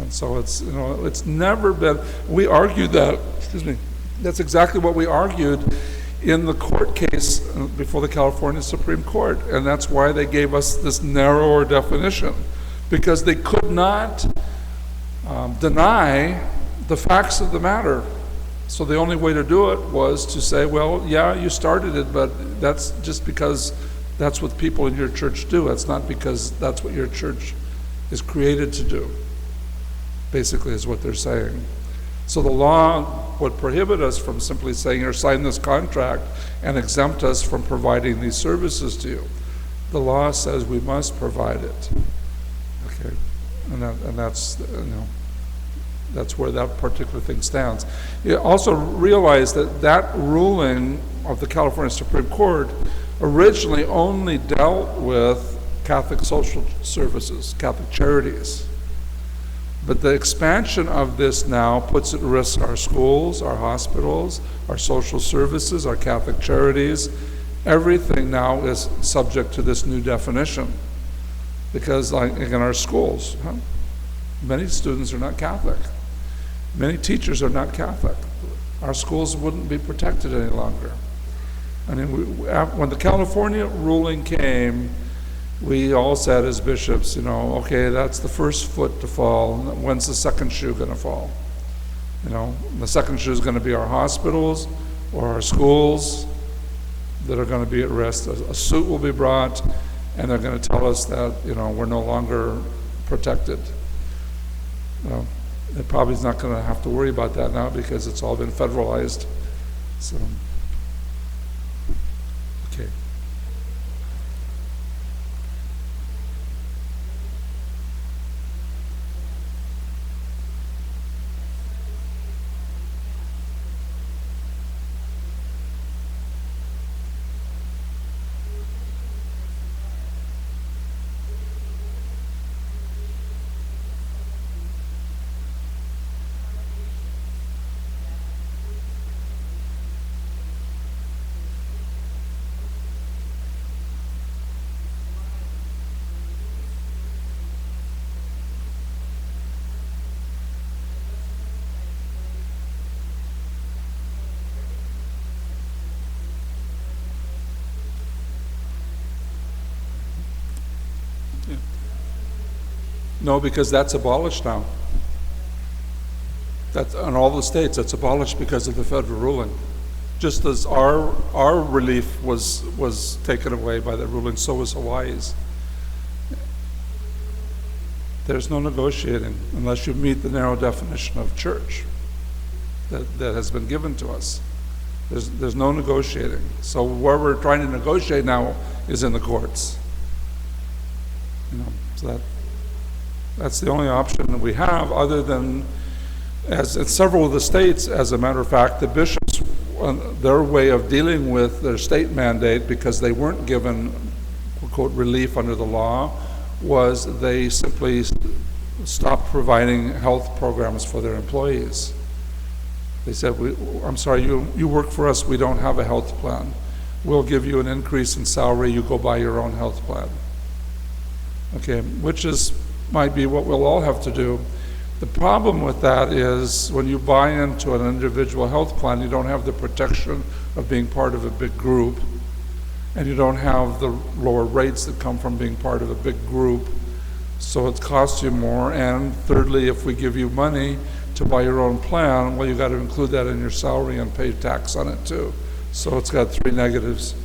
And so it's never been, we argued that, that's exactly what we argued in the court case before the California Supreme Court, and that's why they gave us this narrower definition, because they could not deny the facts of the matter. So the only way to do it was to say, well, yeah, you started it, but that's just because that's what people in your church do. It's not because that's what your church is created to do, basically is what they're saying. So the law would prohibit us from simply saying, here, sign this contract and exempt us from providing these services to you. The law says we must provide it. Okay, and that's that's where that particular thing stands. You also realize that ruling of the California Supreme Court originally only dealt with Catholic social services, Catholic charities. But the expansion of this now puts at risk our schools, our hospitals, our social services, our Catholic charities. Everything now is subject to this new definition. Because like in our schools, many students are not Catholic. Many teachers are not Catholic. Our schools wouldn't be protected any longer. I mean, when the California ruling came, we all said as bishops, okay, that's the first foot to fall. When's the second shoe going to fall? The second shoe is going to be our hospitals or our schools that are going to be at risk. A suit will be brought, and they're going to tell us that, we're no longer protected. It probably is not going to have to worry about that now because it's all been federalized. So, okay. No, because that's abolished now. That's in all the states. It's abolished because of the federal ruling. Just as our relief was taken away by the ruling, so was Hawaii's. There's no negotiating unless you meet the narrow definition of church that has been given to us. There's no negotiating. So where we're trying to negotiate now is in the courts. So that's the only option that we have, other than, as in several of the states, as a matter of fact, the bishops, their way of dealing with their state mandate, because they weren't given, quote, relief under the law, was they simply stopped providing health programs for their employees. They said, I'm sorry, you work for us, we don't have a health plan. We'll give you an increase in salary, you go buy your own health plan. Okay, which might be what we'll all have to do. The problem with that is when you buy into an individual health plan, you don't have the protection of being part of a big group, and you don't have the lower rates that come from being part of a big group, so it costs you more. And thirdly, if we give you money to buy your own plan, well, you got to include that in your salary and pay tax on it too. So it's got three negatives.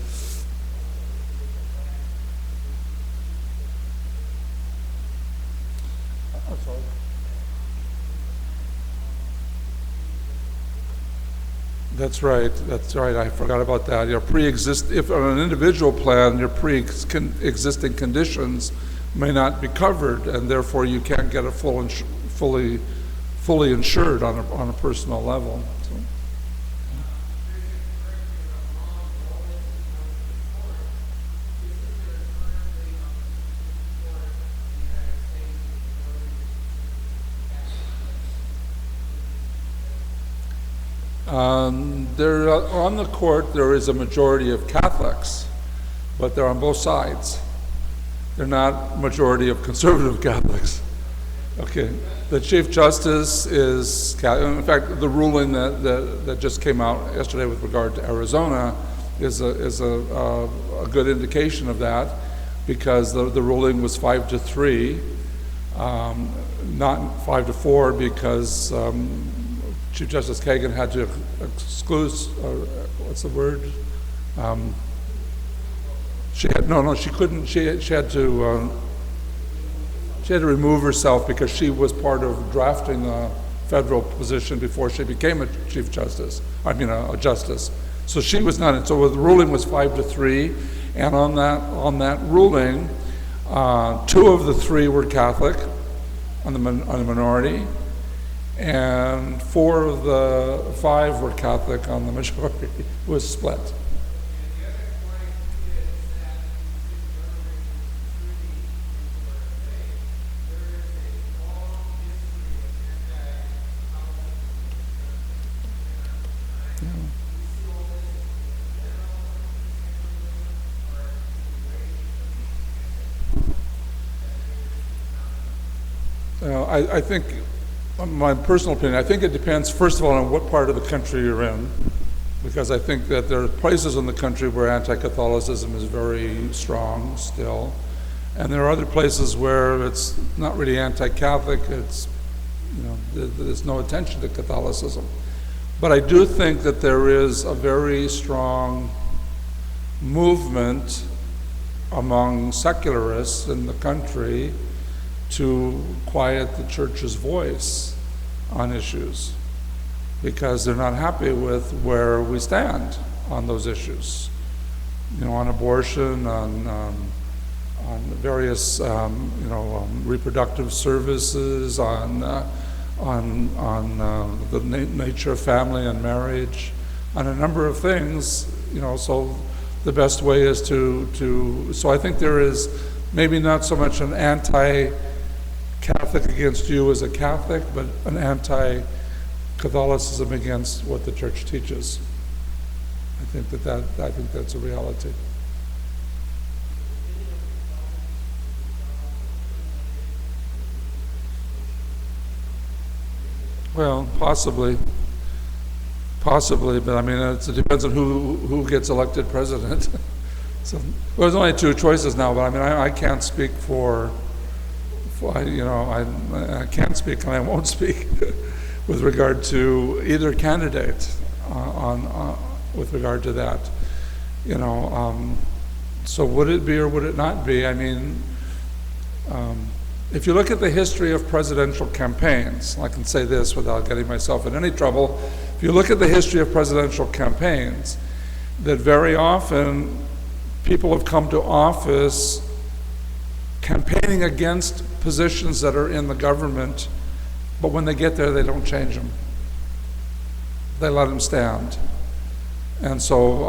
That's right. I forgot about that. If on an individual plan, your pre-existing conditions may not be covered, and therefore you can't get a fully insured on a personal level. So. On the court, there is a majority of Catholics, but they're on both sides. They're not majority of conservative Catholics. Okay, the Chief Justice is Catholic. In fact, the ruling that just came out yesterday with regard to Arizona is a good indication of that, because the ruling was 5-3, not 5-4, because Chief Justice Kagan had to exclude, what's the word? She couldn't. She had to remove herself because she was part of drafting the federal position before she became a Chief Justice. A justice. So she was not. So the ruling was 5-3, and on that ruling, 2 of the 3 were Catholic on the minority, and 4 of the 5 were Catholic on the majority. It was split. I think, my personal opinion, I think it depends, first of all, on what part of the country you're in, because I think that there are places in the country where anti-Catholicism is very strong still, and there are other places where it's not really anti-Catholic, it's, there's no attention to Catholicism. But I do think that there is a very strong movement among secularists in the country to quiet the church's voice on issues, because they're not happy with where we stand on those issues, on abortion, on various reproductive services, on the nature of family and marriage, on a number of things. So the best way is so I think there is maybe not so much an anti-Catholic against you as a Catholic, but an anti-Catholicism against what the church teaches. I think that's a reality. Well, possibly, but it depends on who gets elected president. So there's only 2 choices now, but I can't speak for I can't speak and I won't speak with regard to either candidate with regard to that. So would it be or would it not be? I mean, if you look at the history of presidential campaigns, I can say this without getting myself in any trouble, if you look at the history of presidential campaigns, that very often people have come to office campaigning against positions that are in the government, but when they get there, they don't change them. They let them stand. And so,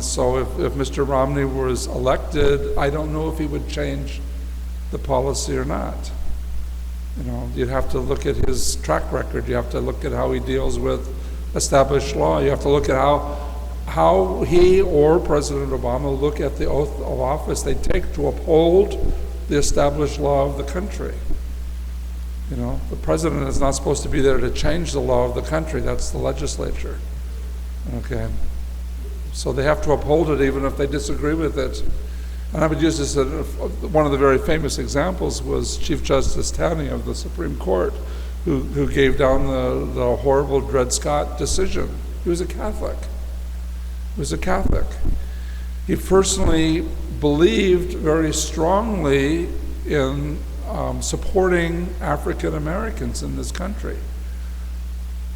so if Mr. Romney was elected, I don't know if he would change the policy or not. You'd have to look at his track record. You have to look at how he deals with established law. You have to look at how he or President Obama look at the oath of office they take to uphold the established law of the country. The president is not supposed to be there to change the law of the country. That's the legislature. Okay. So they have to uphold it even if they disagree with it. And I would use this, one of the very famous examples was Chief Justice Taney of the Supreme Court, who gave down the horrible Dred Scott decision. He was a Catholic. He personally believed very strongly in supporting African Americans in this country.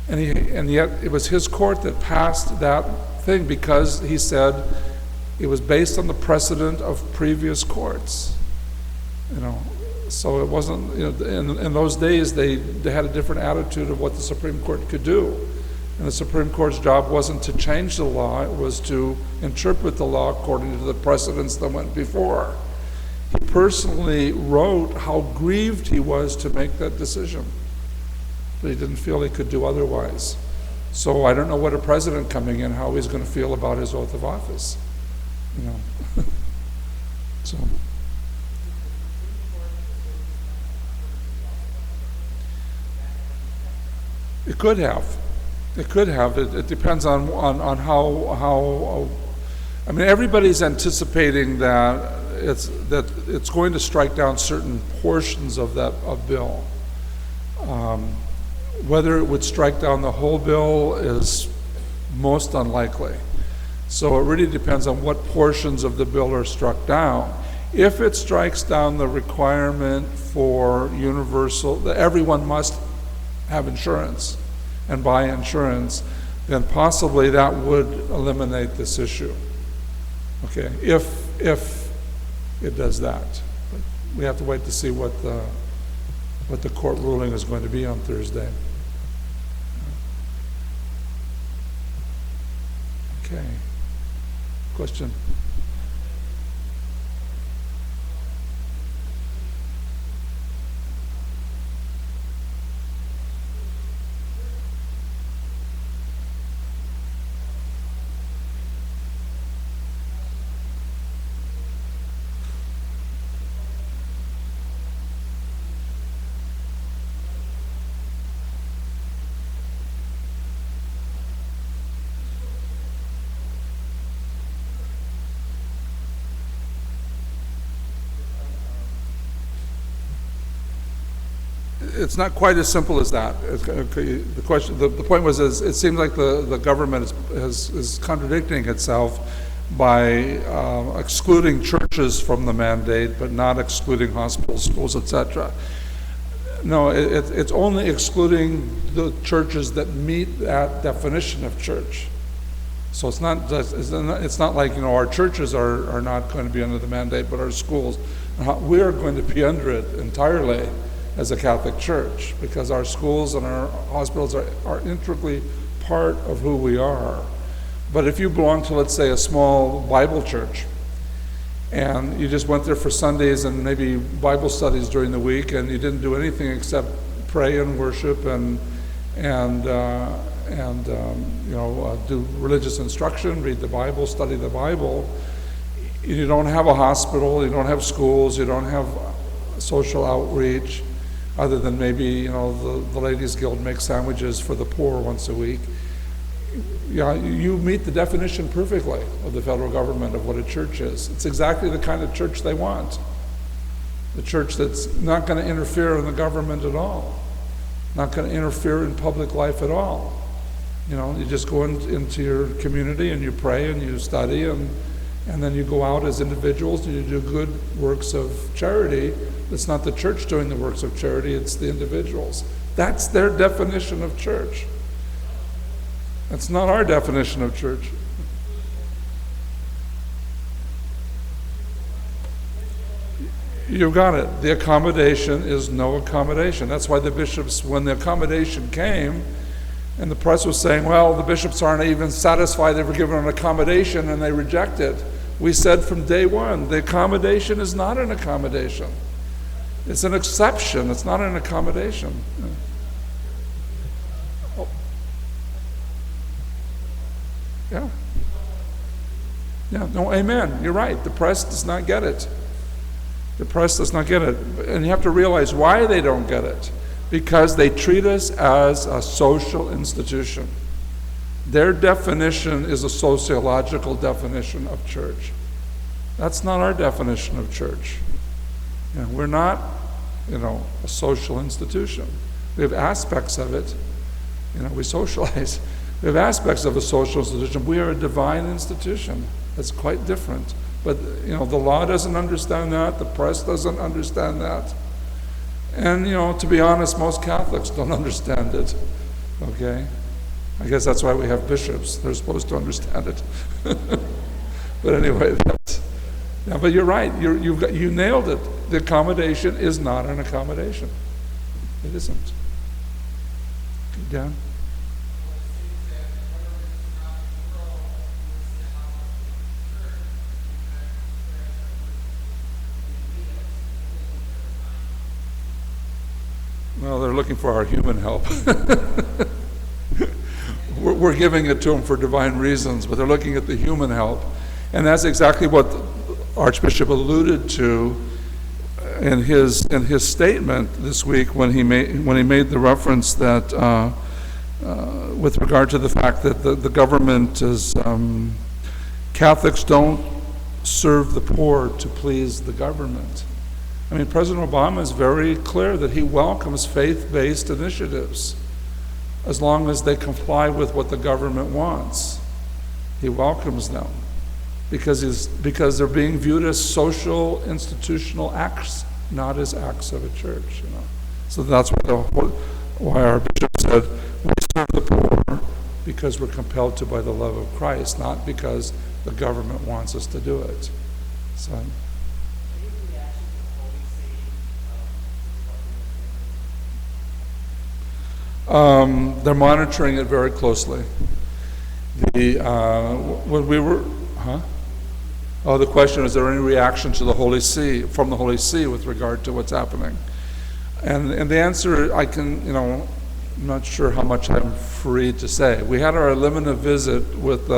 And yet it was his court that passed that thing because he said it was based on the precedent of previous courts. So it wasn't, in those days they had a different attitude of what the Supreme Court could do. And the Supreme Court's job wasn't to change the law, it was to interpret the law according to the precedents that went before. He personally wrote how grieved he was to make that decision, but he didn't feel he could do otherwise. So I don't know what a president coming in, how he's going to feel about his oath of office. So. It could have. It depends on how. I mean, everybody's anticipating that it's going to strike down certain portions of that bill. Whether it would strike down the whole bill is most unlikely. So it really depends on what portions of the bill are struck down. If it strikes down the requirement for universal, that everyone must have insurance and buy insurance, then possibly that would eliminate this issue. Okay, if it does that. But we have to wait to see what the court ruling is going to be on Thursday. Okay. Question? It's not quite as simple as that. The point was, it seems like the government is contradicting itself by excluding churches from the mandate, but not excluding hospitals, schools, etc. No, it's only excluding the churches that meet that definition of church. So it's not like our churches are not going to be under the mandate, but our schools, we are going to be under it entirely as a Catholic Church, because our schools and our hospitals are integrally part of who we are. But if you belong to, let's say, a small Bible church, and you just went there for Sundays and maybe Bible studies during the week, and you didn't do anything except pray and worship and do religious instruction, read the Bible, study the Bible, you don't have a hospital, you don't have schools, you don't have social outreach, other than maybe the Ladies Guild makes sandwiches for the poor once a week. You meet the definition perfectly of the federal government of what a church is. It's exactly the kind of church they want. The church that's not going to interfere in the government at all, not going to interfere in public life at all. You just go into your community and you pray and you study and then you go out as individuals and you do good works of charity. It's not the church doing the works of charity, it's the individuals. That's their definition of church. That's not our definition of church. You've got it. The accommodation is no accommodation. That's why the bishops, when the accommodation came, and the press was saying, well, the bishops aren't even satisfied, they were given an accommodation and they reject it. We said from day one, the accommodation is not an accommodation. It's an exception, it's not an accommodation. Oh. Yeah. Yeah, no, amen. You're right. The press does not get it. The press does not get it. And you have to realize why they don't get it. Because they treat us as a social institution. Their definition is a sociological definition of church. That's not our definition of church. We're not, a social institution. We have aspects of it. We socialize. We have aspects of a social institution. We are a divine institution. That's quite different. But, the law doesn't understand that. The press doesn't understand that. And, to be honest, most Catholics don't understand it, okay? I guess that's why we have bishops. They're supposed to understand it. But anyway, but you're right. You nailed it. The accommodation is not an accommodation. It isn't. Okay, Dan? Well, they're looking for our human help. We're giving it to them for divine reasons, but they're looking at the human help. And that's exactly what the Archbishop alluded to in his statement this week when he made the reference that with regard to the fact that the government is Catholics don't serve the poor to please the government. I mean, President Obama is very clear that he welcomes faith-based initiatives as long as they comply with what the government wants. He welcomes them because they're being viewed as social institutional acts, not as acts of a church. So that's why our bishop said we serve the poor because we're compelled to by the love of Christ, not because the government wants us to do it. So. They're monitoring it very closely. When we were, the question is there any reaction to the Holy See, from the Holy See with regard to what's happening? And the answer, I'm not sure how much I'm free to say. We had our Limina visit with,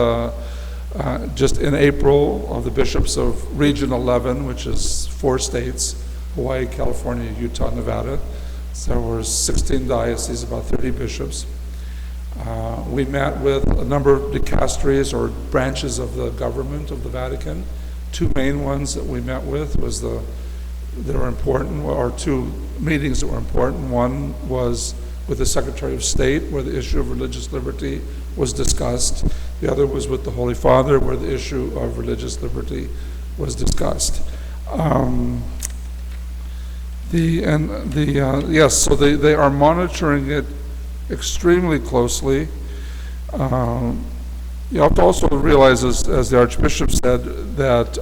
just in April, of the bishops of Region 11, which is 4 states, Hawaii, California, Utah, Nevada. So there were 16 dioceses, about 30 bishops. We met with a number of dicasteries or branches of the government of the Vatican. 2 main ones that we met with that were important, or 2 meetings that were important. One was with the Secretary of State, where the issue of religious liberty was discussed. The other was with the Holy Father, where the issue of religious liberty was discussed. So they are monitoring it extremely closely. You have to also realize, as the Archbishop said, that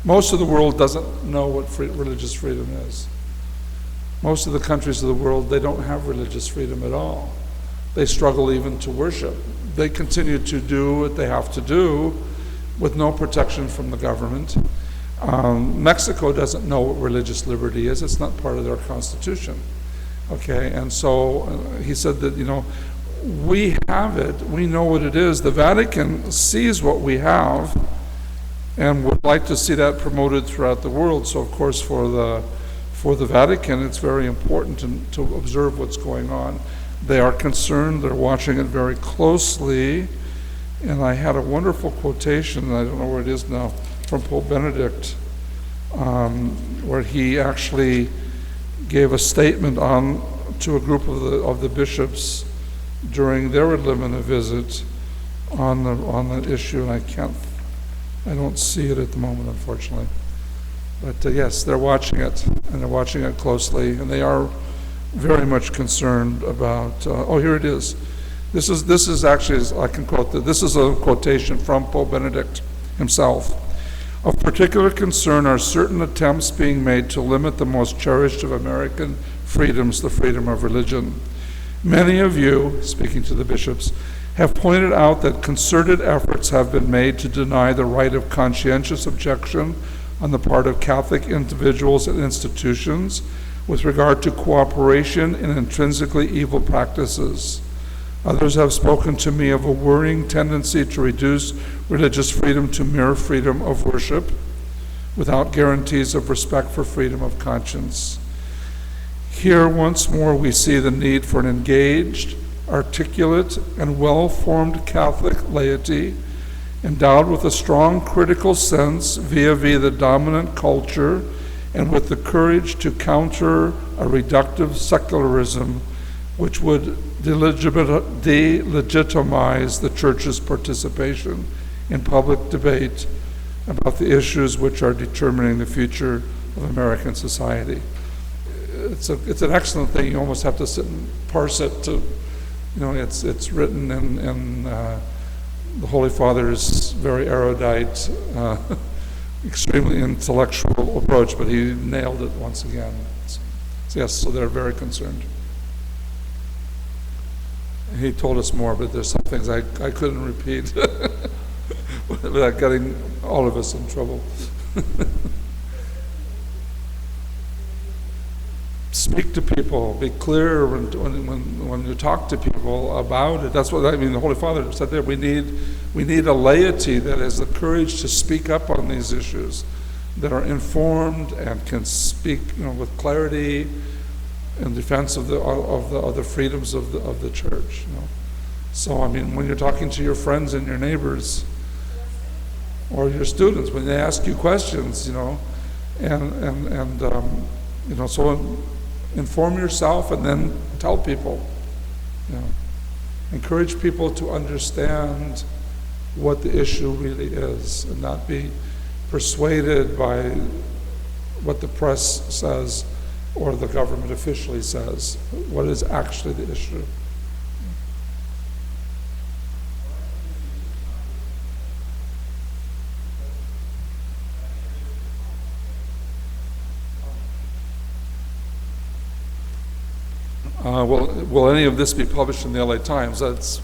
most of the world doesn't know what religious freedom is. Most of the countries of the world, they don't have religious freedom at all. They struggle even to worship. They continue to do what they have to do with no protection from the government. Mexico doesn't know what religious liberty is. It's not part of their constitution. Okay, and so he said that, we have it, we know what it is. The Vatican sees what we have and would like to see that promoted throughout the world. So of course for the Vatican, it's very important to observe what's going on. They are concerned, they're watching it very closely, and I had a wonderful quotation, I don't know where it is now, from Pope Benedict, where he actually gave a statement to a group of the bishops during their Ad Limina visit on that issue, and I don't see it at the moment, unfortunately. But yes, they're watching it, and they're watching it closely, and they are very much concerned about. Here it is. This is actually, I can quote this is a quotation from Pope Benedict himself. Of particular concern are certain attempts being made to limit the most cherished of American freedoms, the freedom of religion. Many of you, speaking to the bishops, have pointed out that concerted efforts have been made to deny the right of conscientious objection on the part of Catholic individuals and institutions with regard to cooperation in intrinsically evil practices. Others have spoken to me of a worrying tendency to reduce religious freedom to mere freedom of worship without guarantees of respect for freedom of conscience. Here, once more, we see the need for an engaged, articulate, and well-formed Catholic laity endowed with a strong critical sense vis-a-vis the dominant culture and with the courage to counter a reductive secularism which would delegitimize the Church's participation in public debate about the issues which are determining the future of American society. It's an excellent thing. You almost have to sit and parse it to, it's written in the Holy Father's very erudite, extremely intellectual approach, but he nailed it once again. So they're very concerned. He told us more, but there's some things I couldn't repeat without getting all of us in trouble. Speak to people. Be clear when you talk to people about it. That's what the Holy Father said there. We need a laity that has the courage to speak up on these issues, that are informed and can speak, with clarity in defense of the freedoms of the Church. So when you're talking to your friends and your neighbors or your students, when they ask you questions, so inform yourself and then tell people. Encourage people to understand what the issue really is and not be persuaded by what the press says or the government officially says. What is actually the issue? Will any of this be published in the LA Times? That's,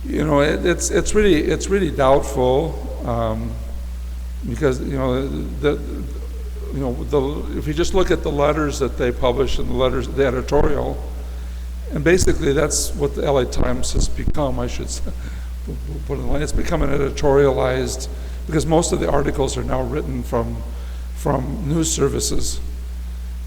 it's really doubtful, because if you just look at the letters that they publish and the editorial, and basically that's what the LA Times has become. I should say, it's become an editorialized, because most of the articles are now written from news services.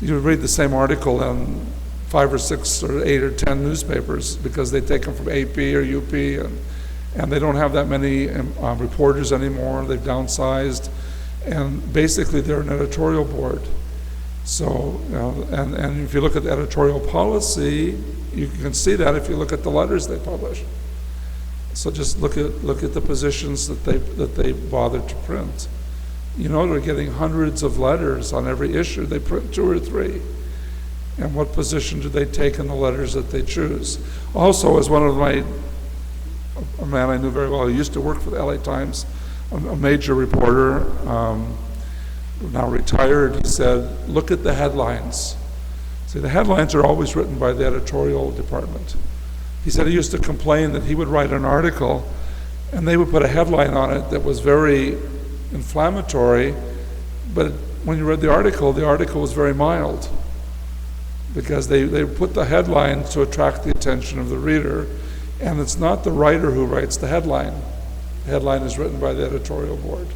You read the same article in 5 or 6 or 8 or 10 newspapers because they take them from AP or UP, and they don't have that many reporters anymore. They've downsized, and basically they're an editorial board. So, and if you look at the editorial policy, you can see that if you look at the letters they publish. So just look at the positions that they bother to print. They're getting hundreds of letters on every issue. They print 2 or 3. And what position do they take in the letters that they choose? Also, as a man I knew very well, he used to work for the LA Times, a major reporter, now retired, he said, look at the headlines. See, the headlines are always written by the editorial department. He said he used to complain that he would write an article and they would put a headline on it that was very inflammatory, but when you read the article was very mild, because they put the headline to attract the attention of the reader, and it's not the writer who writes the headline. The headline is written by the editorial board.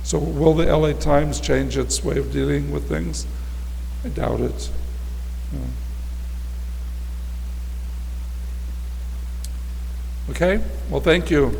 So will the LA Times change its way of dealing with things? I doubt it. Okay, well, thank you.